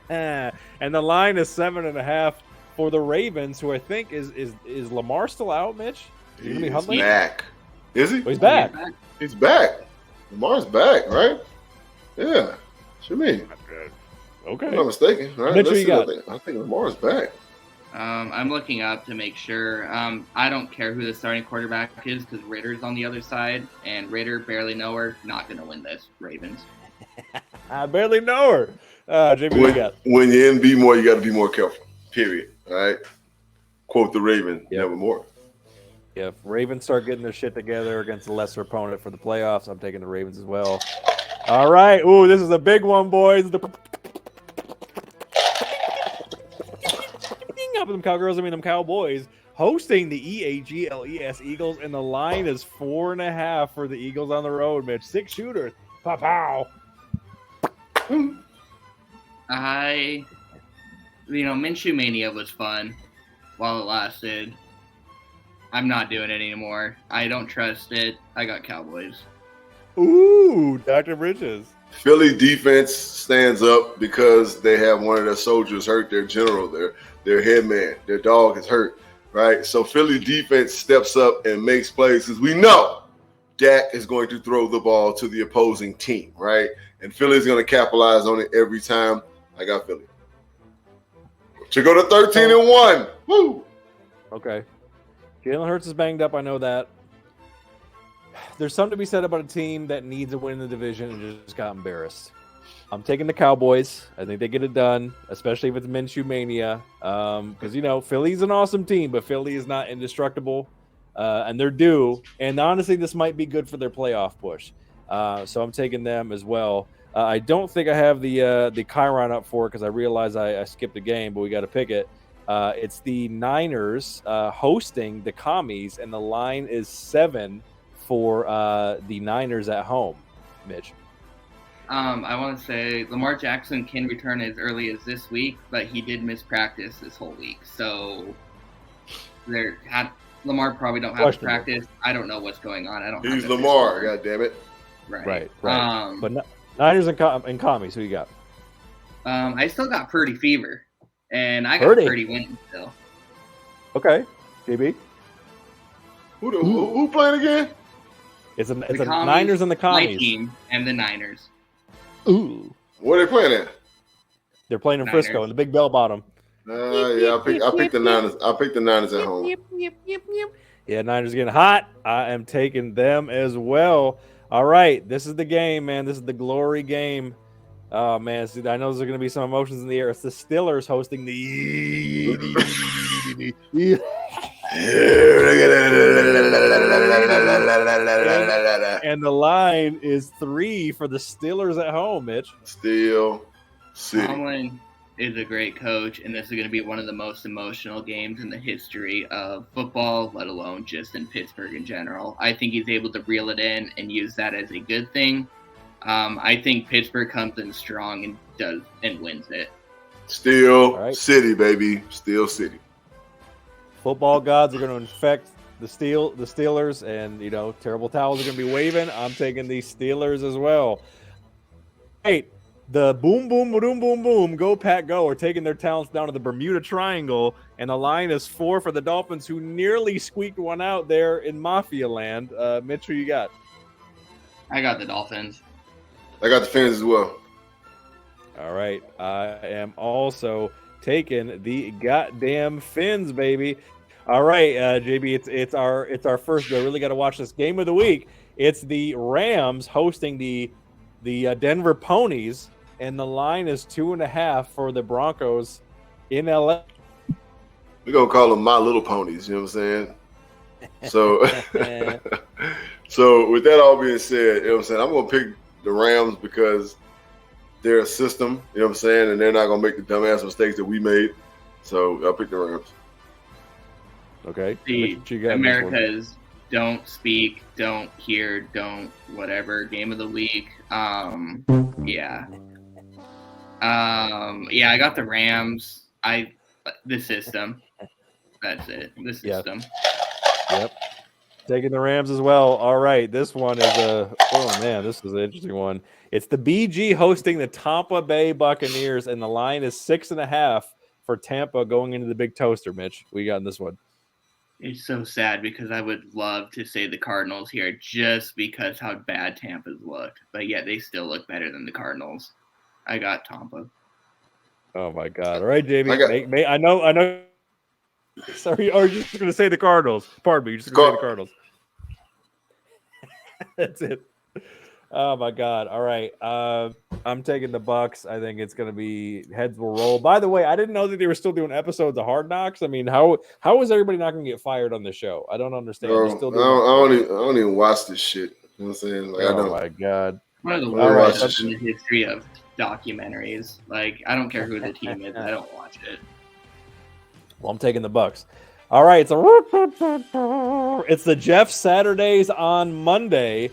And the line is 7.5 for the Ravens, who I think is Lamar still out, Mitch? He's back. Is he? Oh, he's back. He's back. Lamar's back, right? Yeah. What you mean? Okay. I'm not mistaken. All right, Mitch, you got? I think Lamar's back. I'm looking up to make sure. I don't care who the starting quarterback is because Ritter's on the other side, and Ritter, barely know her, not going to win this. Ravens. I barely know her. JB, when you're in Be More, you got to be more careful. Period. All right. Quote the Raven, nevermore. If Ravens start getting their shit together against a lesser opponent for the playoffs, I'm taking the Ravens as well. All right. Ooh, this is a big one, boys. Them Cowgirls, them Cowboys, hosting the EAGLES Eagles, and the line is 4.5 for the Eagles on the road, Mitch. 6 shooters. Pow. Minshew Mania was fun while it lasted. I'm not doing it anymore. I don't trust it. I got Cowboys. Ooh, Dr. Bridges. Philly defense stands up because they have one of their soldiers hurt, their general, their head man, their dog is hurt, right? So Philly defense steps up and makes plays because we know Dak is going to throw the ball to the opposing team, right? And Philly's going to capitalize on it every time. I got Philly. To go to 13-1. Woo! Okay. Jalen Hurts is banged up. I know that. There's something to be said about a team that needs a win in the division and just got embarrassed. I'm taking the Cowboys. I think they get it done, especially if it's Minshew Mania. Because, Philly's an awesome team, but Philly is not indestructible. And they're due. And honestly, this might be good for their playoff push. So I'm taking them as well. I don't think I have the Chiron up for it because I realized I skipped the game, but we got to pick it. It's the Niners hosting the Commies, and the line is 7 for the Niners at home. Mitch. I want to say Lamar Jackson can return as early as this week, but he did miss practice this whole week. So Lamar probably don't have to practice. I don't know what's going on. He's Lamar, God damn it. Right. But Niners and Commies, who you got? I still got Purdy fever, and I got Purdy winning still. Okay, JB. Who playing again? It's the Niners and the Commies. My team and the Niners. Ooh. Where are they playing at? They're playing in Frisco in the Big Bell Bottom. I picked the Niners. I picked the Niners at home. Yeah, Niners getting hot. I am taking them as well. All right, this is the game, man. This is the glory game. Oh man, I know there's going to be some emotions in the air. It's the Steelers hosting the and the line is 3 for the Steelers at home, Mitch. Steel City. Tomlin is a great coach, and this is going to be one of the most emotional games in the history of football, let alone just in Pittsburgh in general. I think he's able to reel it in and use that as a good thing. I think Pittsburgh comes in strong and wins it. Steel City, baby. Steel City. Football gods are going to infect the Steelers, and terrible towels are going to be waving. I'm taking the Steelers as well. Hey, the boom, boom, boom, boom, boom, go Pack, go are taking their talents down to the Bermuda Triangle, and the line is 4 for the Dolphins, who nearly squeaked one out there in Mafia Land. Mitch, who you got? I got the Dolphins. I got the Fins as well. All right, I am also taking the goddamn Fins, baby. All right, JB, it's our first. I really got to watch this game of the week. It's the Rams hosting the Denver Ponies, and the line is 2.5 for the Broncos in LA. We're gonna call them My Little Ponies. You know what I'm saying? So, so with that all being said, you know what I'm saying, I'm gonna pick the Rams because they're a system. You know what I'm saying, and they're not gonna make the dumbass mistakes that we made. So I'll pick the Rams. Okay. The America's don't speak, don't hear, don't whatever game of the week. Yeah, I got the Rams. The system. That's it. The system. Yep. Taking the Rams as well. All right. This one is this is an interesting one. It's the BG hosting the Tampa Bay Buccaneers, and the line is 6.5 for Tampa going into the big toaster. Mitch, we got in this one. It's so sad because I would love to say the Cardinals here just because how bad Tampa's looked, but yet they still look better than the Cardinals. I got Tampa. Oh my God! All right, JB. I know. Sorry, are you just going to say the Cardinals? Pardon me. You're just going to say the Cardinals. That's it. Oh my God! All right, I'm taking the Bucks. I think it's going to be heads will roll. By the way, I didn't know that they were still doing episodes of Hard Knocks. I mean, how is everybody not going to get fired on the show? I don't understand. I don't even watch this shit. You know what I'm saying? Like, oh my God! One of the worst in the history of documentaries. Like, I don't care who the team is. I don't watch it. Well, I'm taking the Bucks. All right, it's the Jeff Saturdays on Monday,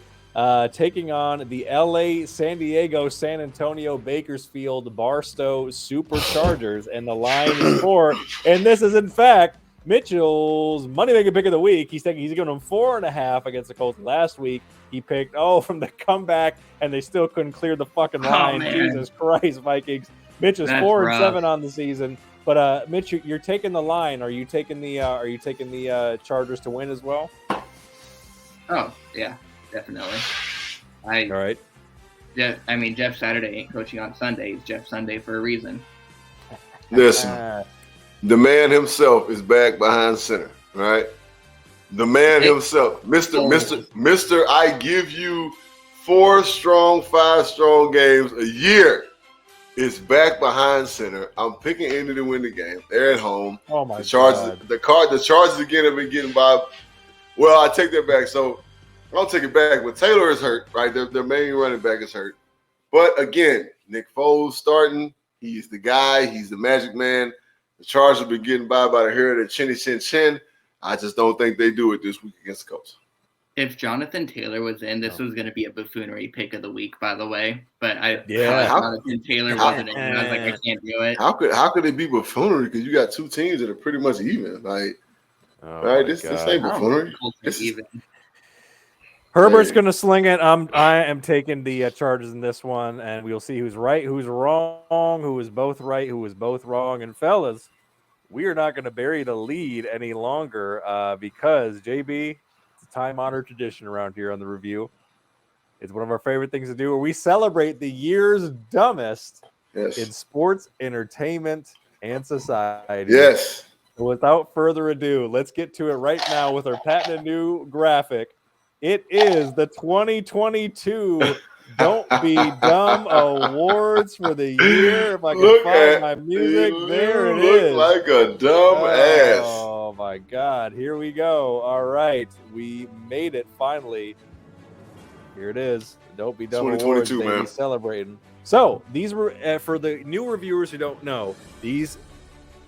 taking on the LA, San Diego, San Antonio, Bakersfield, Barstow Superchargers, and the line is 4. And this is in fact Mitchell's money-making pick of the week. He's giving them 4.5 against the Colts last week. He picked from the comeback, and they still couldn't clear the fucking line. Jesus Christ, Vikings! Mitch is 4-7 on the season. But Mitch, you're taking the line. Are you taking the Chargers to win as well? Oh yeah, definitely. All right. Yeah, I mean Jeff Saturday ain't coaching on Sunday. He's Jeff Sunday for a reason. Listen, the man himself is back behind center, right? The man himself, Mr. I give you 4 strong, 5 strong games a year. Is back behind center. I'm picking Indy to win the game. They're at home. Oh my God. The Chargers again have been getting by. Well, I take that back. So I'll take it back. But Taylor is hurt, right? Their main running back is hurt. But again, Nick Foles starting. He's the guy. He's the magic man. The Chargers have been getting by the hair of their chinny chin chin. I just don't think they do it this week against the Colts. If Jonathan Taylor was in, this was going to be a buffoonery pick of the week, by the way. But Jonathan Taylor wasn't in. I was like, I can't do it. How could it be buffoonery? Because you got 2 teams that are pretty much even. Like, this ain't buffoonery. Herbert's going to sling it. I am taking the Chargers in this one, and we'll see who's right, who's wrong, who is both right, who is both wrong. And fellas, we are not going to bury the lead any longer because JB. Time-honored tradition around here on the review. It's one of our favorite things to do where we celebrate the year's dumbest in sports, entertainment, and society. Yes. So without further ado, let's get to it right now with our patented new graphic. It is the 2022 Don't Be Dumb Awards for the year. If I can find my music, there it is. Like a dumb ass. Oh my God! Here we go. All right, we made it finally. Here it is. Don't Be Dumb Awards, baby, man. Celebrating. So these were for the new reviewers who don't know, these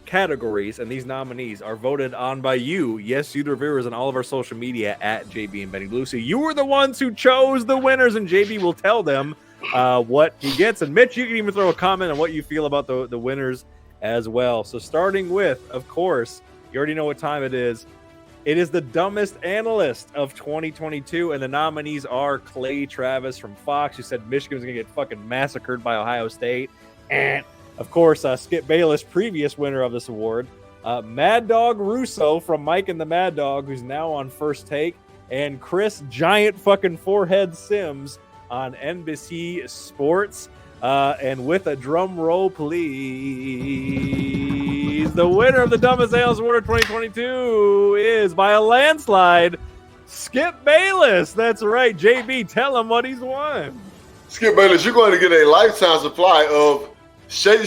categories and these nominees are voted on by you. Yes, you the reviewers on all of our social media at JB and Benny Blue. So you were the ones who chose the winners, and JB will tell them what he gets. And Mitch, you can even throw a comment on what you feel about the winners as well. So starting with, of course, you already know what time it is. It is the dumbest analyst of 2022, and the nominees are Clay Travis from Fox, who said Michigan's going to get fucking massacred by Ohio State. And, of course, Skip Bayless, previous winner of this award. Mad Dog Russo from Mike and the Mad Dog, who's now on First Take. And Chris Giant fucking Forehead Sims on NBC Sports. And with a drum roll, please, the winner of the Dumbest Analyst Award of 2022 is, by a landslide, Skip Bayless. That's right. JB, tell him what he's won. Skip Bayless, you're going to get a lifetime supply of Shay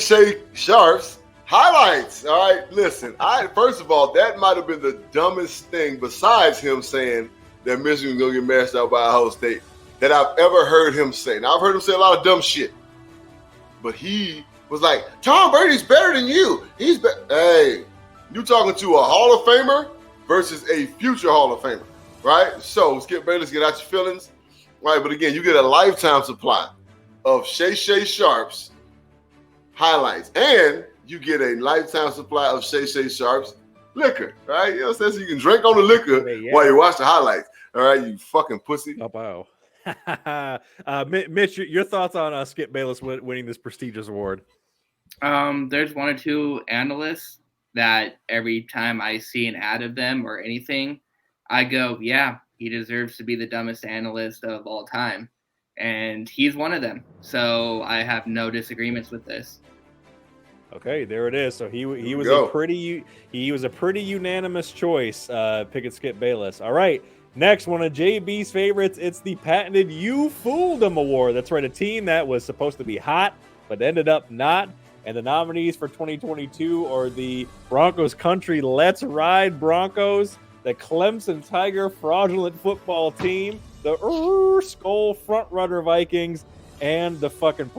Sharp's highlights. All right, listen. First of all, that might have been the dumbest thing besides him saying that Michigan's going to get mashed out by Ohio State that I've ever heard him say. Now, I've heard him say a lot of dumb shit, but he was like, Tom Brady's better than you. Hey, you talking to a Hall of Famer versus a future Hall of Famer, right? So, Skip Bayless, get out your feelings, right? But again, you get a lifetime supply of Shay Sharp's highlights, and you get a lifetime supply of Shay Sharp's liquor, right? You know what I'm saying? So you can drink on the liquor while you watch the highlights. All right, you fucking pussy. Oh, wow. Mitch, your thoughts on Skip Bayless winning this prestigious award? There's one or two analysts that every time I see an ad of them or anything, I go, yeah, he deserves to be the dumbest analyst of all time. And he's one of them. So I have no disagreements with this. Okay, there it is. So he was a pretty unanimous choice, picking Skip Bayless. All right. Next, one of JB's favorites, it's the patented You Fooled Him Award. That's right, a team that was supposed to be hot, but ended up not. And the nominees for 2022 are the Broncos Country Let's Ride Broncos, the Clemson Tiger Fraudulent Football Team, the Skull Frontrunner Vikings, and the fucking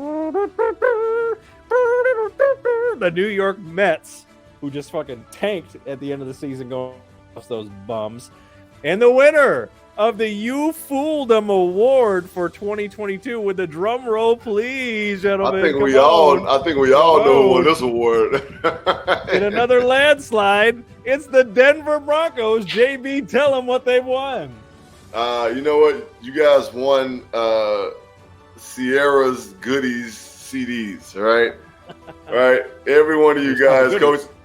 the New York Mets, who just fucking tanked at the end of the season going off those bums. And the winner of the You Fooled Them Award for 2022, with the drum roll, please, gentlemen. I think we all know who won this award. In another landslide, it's the Denver Broncos. JB, tell them what they won. You know what? You guys won Sierra's Goodies CDs, right? Right. Every one of you guys,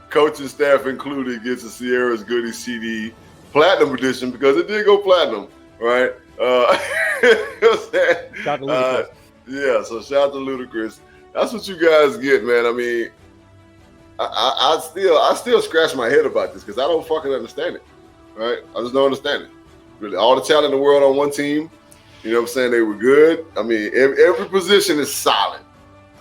coaching staff included, gets a Sierra's Goodies CD. Platinum edition, because it did go platinum, right? Shout to Ludacris. Yeah, so shout out to Ludacris. That's what you guys get, man. I mean, I still scratch my head about this because I don't fucking understand it, right? I just don't understand it. Really, all the talent in the world on one team, you know what I'm saying? They were good. I mean, every position is solid.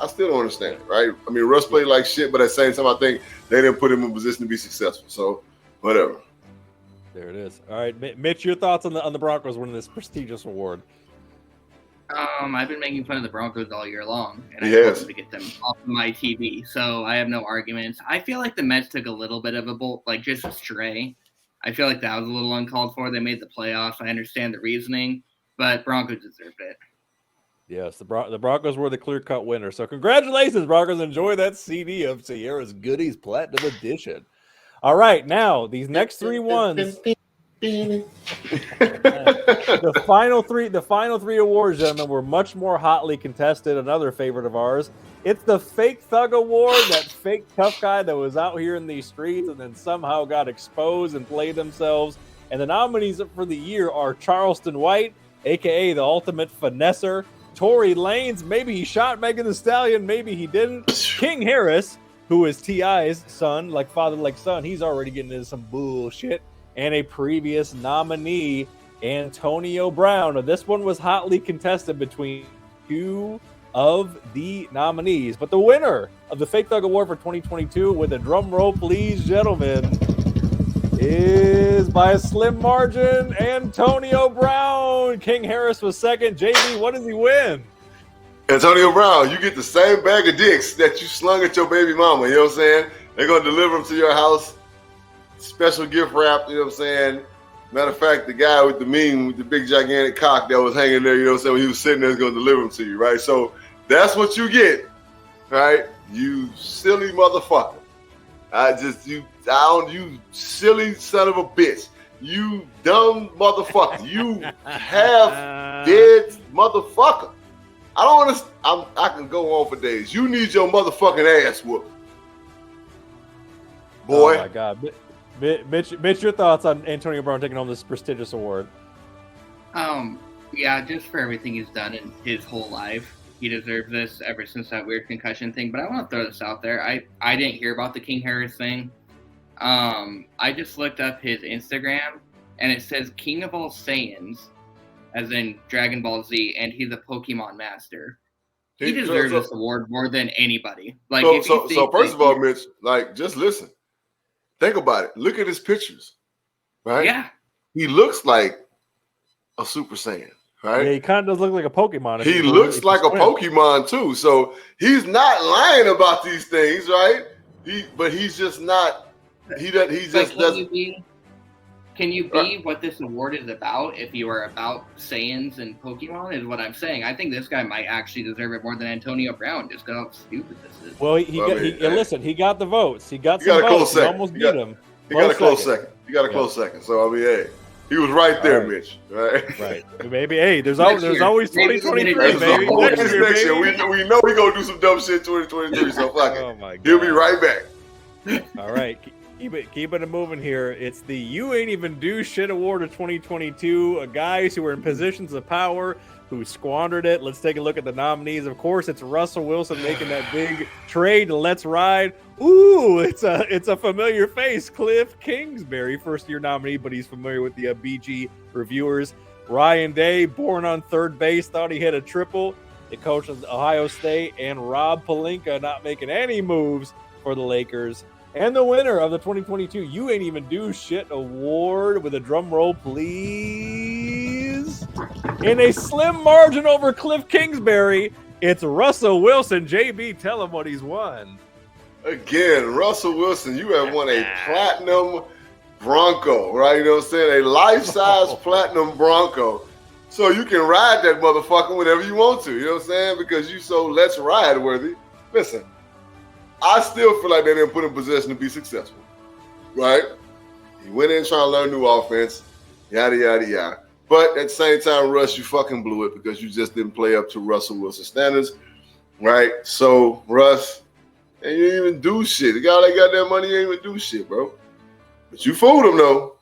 I still don't understand it, right? I mean, Russ played like shit, but at the same time, I think they didn't put him in a position to be successful. So, whatever. There it is. All right, Mitch, your thoughts on the Broncos winning this prestigious award? I've been making fun of the Broncos all year long, and I wanted to get them off of my TV, so I have no arguments. I feel like the Mets took a little bit of a bolt, like just a stray. I feel like that was a little uncalled for. They made the playoffs. I understand the reasoning, but Broncos deserved it. Yes, the Broncos were the clear-cut winner. So congratulations, Broncos. Enjoy that CD of Sierra's Goodies Platinum Edition. All right, now these next three ones. The final three awards, gentlemen, were much more hotly contested. Another favorite of ours. It's the Fake Thug Award, that fake tough guy that was out here in these streets and then somehow got exposed and played themselves. And the nominees for the year are Charleston White, a.k.a. the ultimate finesser. Tory Lanez, maybe he shot Megan Thee Stallion, maybe he didn't. King Harris, who is T.I.'s son, like father, like son. He's already getting into some bullshit. And a previous nominee, Antonio Brown. Now, this one was hotly contested between two of the nominees. But the winner of the Fake Thug Award for 2022, with a drum roll, please, gentlemen, is by a slim margin, Antonio Brown. King Harris was second. JB, what does he win? Antonio Brown, you get the same bag of dicks that you slung at your baby mama, you know what I'm saying? They're going to deliver them to your house, special gift wrap, you know what I'm saying? Matter of fact, the guy with the meme, with the big gigantic cock that was hanging there, you know what I'm saying, when he was sitting there, is going to deliver them to you, right? So that's what you get, right? You silly motherfucker. You silly son of a bitch. You dumb motherfucker. You half dead motherfucker. I don't understand. I can go on for days. You need your motherfucking ass whooped, boy. Oh my God, Mitch, your thoughts on Antonio Brown taking home this prestigious award? Yeah, just for everything he's done in his whole life. he deserves this ever since that weird concussion thing. But I want to throw this out there. I didn't hear about the King Harris thing. I just looked up his Instagram, and it says King of all Saiyans, as in Dragon Ball Z, and he's a Pokemon master. He deserves this award more than anybody. Like, so first of all, Mitch, like, just listen. Think about it. Look at his pictures, right? Yeah. He looks like a Super Saiyan, right? Yeah, he kind of does look like a Pokemon. He looks like a Pokemon too. So he's not lying about these things, right? But he's just not. He just doesn't. Can you be what this award is about if you are about Saiyans and Pokemon? Is what I'm saying. I think this guy might actually deserve it more than Antonio Brown, just because how stupid this is. Well, listen, he got the votes. He got some votes. He almost beat him. He got a close second. He got a close second. So I mean, hey, he was right there, Mitch. Right. Right. Maybe. Hey, there's always 2023, baby. Next year, we know we're gonna do some dumb shit 2023. So fuck it. Oh my God. He'll be right back. All right. Keep it moving here. It's the You Ain't Even Do Shit Award of 2022. Guys who were in positions of power who squandered it. Let's take a look at the nominees. Of course, it's Russell Wilson making that big trade. Let's ride. Ooh, it's a familiar face. Cliff Kingsbury, first-year nominee, but he's familiar with the BG reviewers. Ryan Day, born on third base, thought he hit a triple. The coach of Ohio State, and Rob Pelinka not making any moves for the Lakers. And the winner of the 2022 You Ain't Even Do Shit Award, with a drum roll, please. In a slim margin over Cliff Kingsbury, it's Russell Wilson. JB, tell him what he's won. Again, Russell Wilson, you have won a platinum Bronco, right? You know what I'm saying? A life-size platinum Bronco. So you can ride that motherfucker whenever you want to. You know what I'm saying? Because you so let's ride worthy. Listen. I still feel like they didn't put him in position to be successful, right? He went in trying to learn new offense, yada, yada, yada. But at the same time, Russ, you fucking blew it because you just didn't play up to Russell Wilson standards, right? So, Russ, and you didn't even do shit. The guy that got that money didn't even do shit, bro. But you fooled him, though.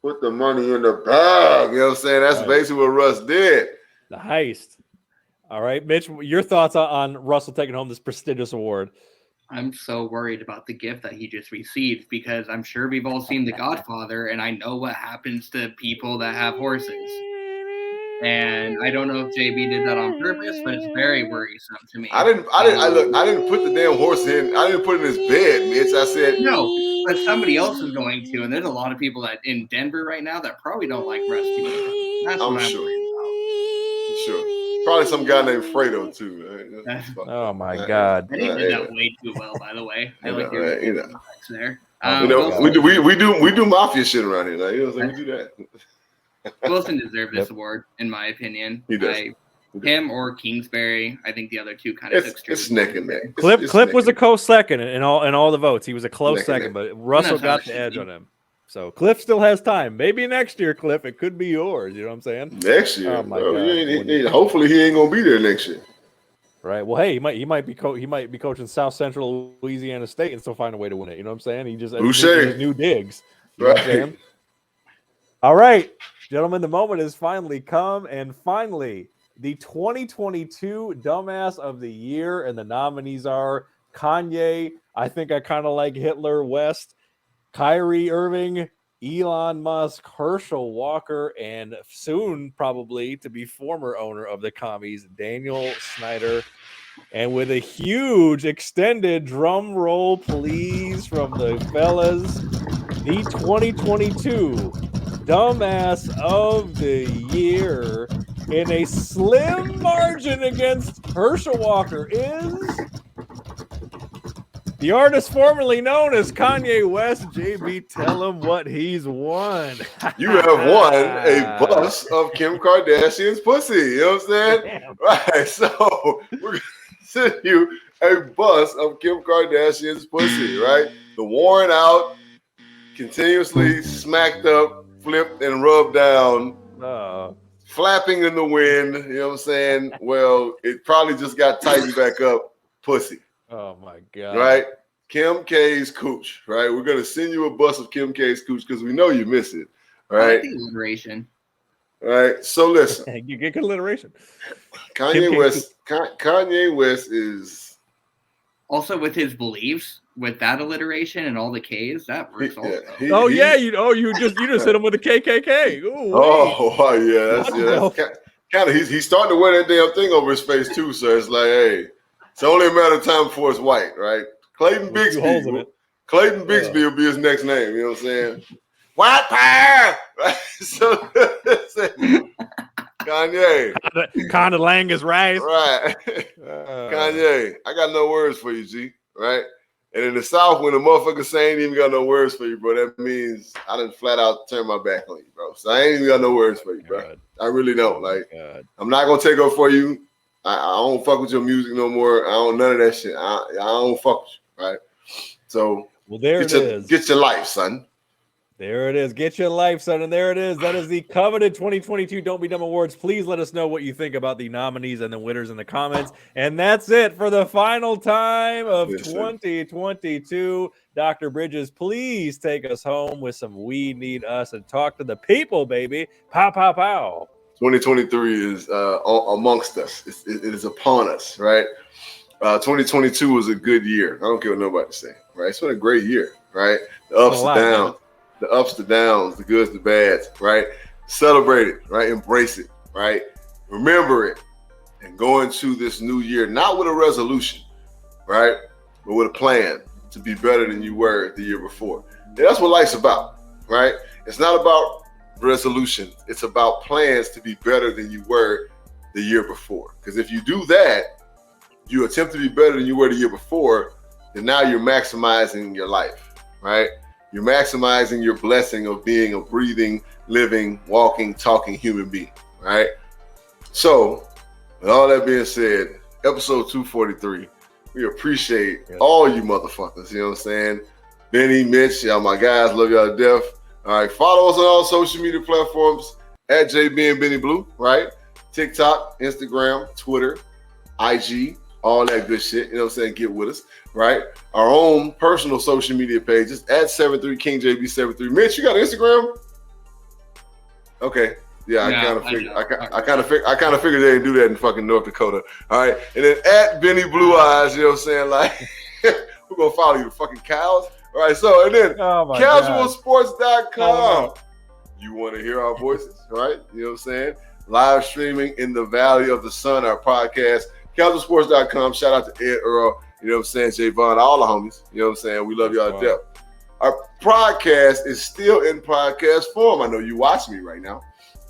Put the money in the bag, you know what I'm saying? That's basically what Russ did. The heist. All right, Mitch, your thoughts on Russell taking home this prestigious award? I'm so worried about the gift that he just received, because I'm sure we've all seen The Godfather, and I know what happens to people that have horses. And I don't know if JB did that on purpose, but it's very worrisome to me. I didn't put the damn horse in. I didn't put it in his bed, Mitch. I said no, but somebody else is going to, and there's a lot of people that in Denver right now that probably don't like Russ too much. That's what I'm sure. worried about. I'm sure. Probably some guy named Fredo too. Right? Oh my God! I think he did that way too well, by the way. I like your there. We do mafia shit around here. Like, you know, so we do that. Wilson deserved this award, in my opinion. He does. Him or Kingsbury. I think the other two kind of took it's neck and neck. Cliff was a close second in all the votes. He was a close second, but Russell got the edge on him. So Cliff still has time. Maybe next year, Cliff, it could be yours. You know what I'm saying? Next year. Oh my God. Hopefully he ain't gonna be there next year. Right. Well, hey, he might be coaching South Central Louisiana State and still find a way to win it. You know what I'm saying? He just his new digs. You know what I'm saying? All right, gentlemen, the moment has finally come, and finally the 2022 Dumbass of the Year, and the nominees are Kanye, I Think I Kind of Like Hitler West, Kyrie Irving, Elon Musk, Herschel Walker, and soon probably to be former owner of the commies, Daniel Snyder. And with a huge extended drum roll, please, from the fellas, the 2022 Dumbass of the Year in a slim margin against Herschel Walker is the artist formerly known as Kanye West. JB, tell him what he's won. You have won a bus of Kim Kardashian's pussy. You know what I'm saying? Damn. Right. So we're going to send you a bus of Kim Kardashian's pussy, right? The worn out, continuously smacked up, flipped, and rubbed down, flapping in the wind. You know what I'm saying? Well, it probably just got tightened back up pussy. Oh my God. Right? Kim K's cooch, right? We're going to send you a bus of Kim K's cooch because we know you miss it. Right? The alliteration. Right. So listen, You get good alliteration. Kanye West is Also, with his beliefs, with that alliteration and all the K's, that works also. You just hit him with a KKK. Ooh, That's kind of he's starting to wear that damn thing over his face too. So it's like, hey, it's only a matter of time before it's white, right? Clayton Bigsby. Clayton Bigsby will be his next name. You know what I'm saying? White power. Right? So Kanye. Kind of lang is rice. Right. Kanye, I got no words for you, G. Right? And in the South, when the motherfucker say ain't even got no words for you, bro, that means I done flat out turn my back on you, bro. So I ain't even got no words for you, bro. God. I really don't. Like, I'm not gonna take up for you. I don't fuck with your music no more. I don't none of that shit. I don't fuck with you, right? So get your life, son. There it is. Get your life, son. And there it is. That is the coveted 2022 Don't Be Dumb Awards. Please let us know what you think about the nominees and the winners in the comments. And that's it for the final time of 2022. Dr. Bridges, please take us home with some We Need Us and talk to the people, baby. Pow, pow, pow. 2023 is amongst us. It is upon us, right? 2022 was a good year. I don't care what nobody say, right? It's been a great year, right? The ups and downs. The ups, the downs, the goods, the bads, right? Celebrate it, right? Embrace it, right? Remember it and go into this new year, not with a resolution, right? But with a plan to be better than you were the year before. And that's what life's about, right? It's not about resolution. It's about plans to be better than you were the year before. Because if you do that, you attempt to be better than you were the year before, then now you're maximizing your life, right? You're maximizing your blessing of being a breathing, living, walking, talking human being, right? So, with all that being said, episode 243, we appreciate all you motherfuckers, you know what I'm saying? Benny, Mitch, y'all my guys, love y'all to death. All right, follow us on all social media platforms at JB and Benny Blue, right? TikTok, Instagram, Twitter, IG, all that good shit, you know what I'm saying? Get with us, right? Our own personal social media pages at 73KingJB73. Mitch, you got Instagram? Okay. Yeah, I kind of figured they didn't do that in fucking North Dakota. All right. And then at Benny Blue Eyes, you know what I'm saying? Like, we're gonna follow you, the fucking cows. All right, so and then casualsports.com. You want to hear our voices, right? You know what I'm saying? Live streaming in the Valley of the Sun, our podcast. Casualsports.com. Shout out to Ed Earl, you know what I'm saying? Jay Vaughn, all the homies. You know what I'm saying? We love y'all to death. Our podcast is still in podcast form. I know you watch me right now.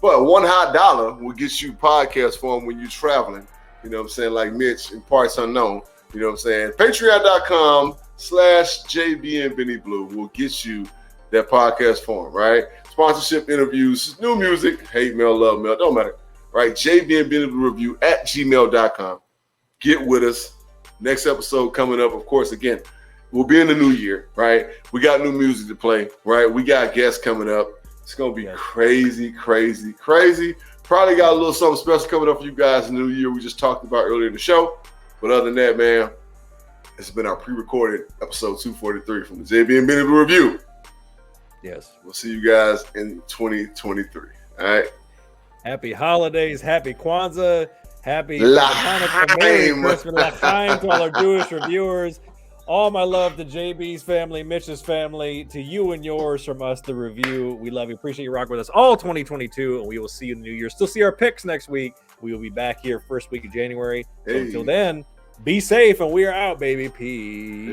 But $1 hot will get you podcast form when you're traveling. You know what I'm saying? Like Mitch in parts unknown. You know what I'm saying? Patreon.com/JB and Benny Blue will get you that podcast form, right? Sponsorship, interviews, new music, hate mail, love mail, don't matter. Right? JB and Benny Blue review at gmail.com. Get with us. Next episode coming up, of course, again, we'll be in the new year, right? We got new music to play, right? We got guests coming up. It's going to be crazy, crazy, crazy. Probably got a little something special coming up for you guys in the new year we just talked about earlier in the show. But other than that, man, it's been our pre-recorded episode 243 from the JB and Benny Blue Review. Yes. We'll see you guys in 2023. All right? Happy holidays. Happy Kwanzaa. Happy Hanukkah, Merry Christmas, LaffTracks to all our Jewish reviewers. All my love to JB's family, Mitch's family, to you and yours from us, the review. We love you. Appreciate you rocking with us all 2022, and we will see you in the new year. Still see our picks next week. We will be back here first week of January. So until then, be safe, and we are out, baby. Peace.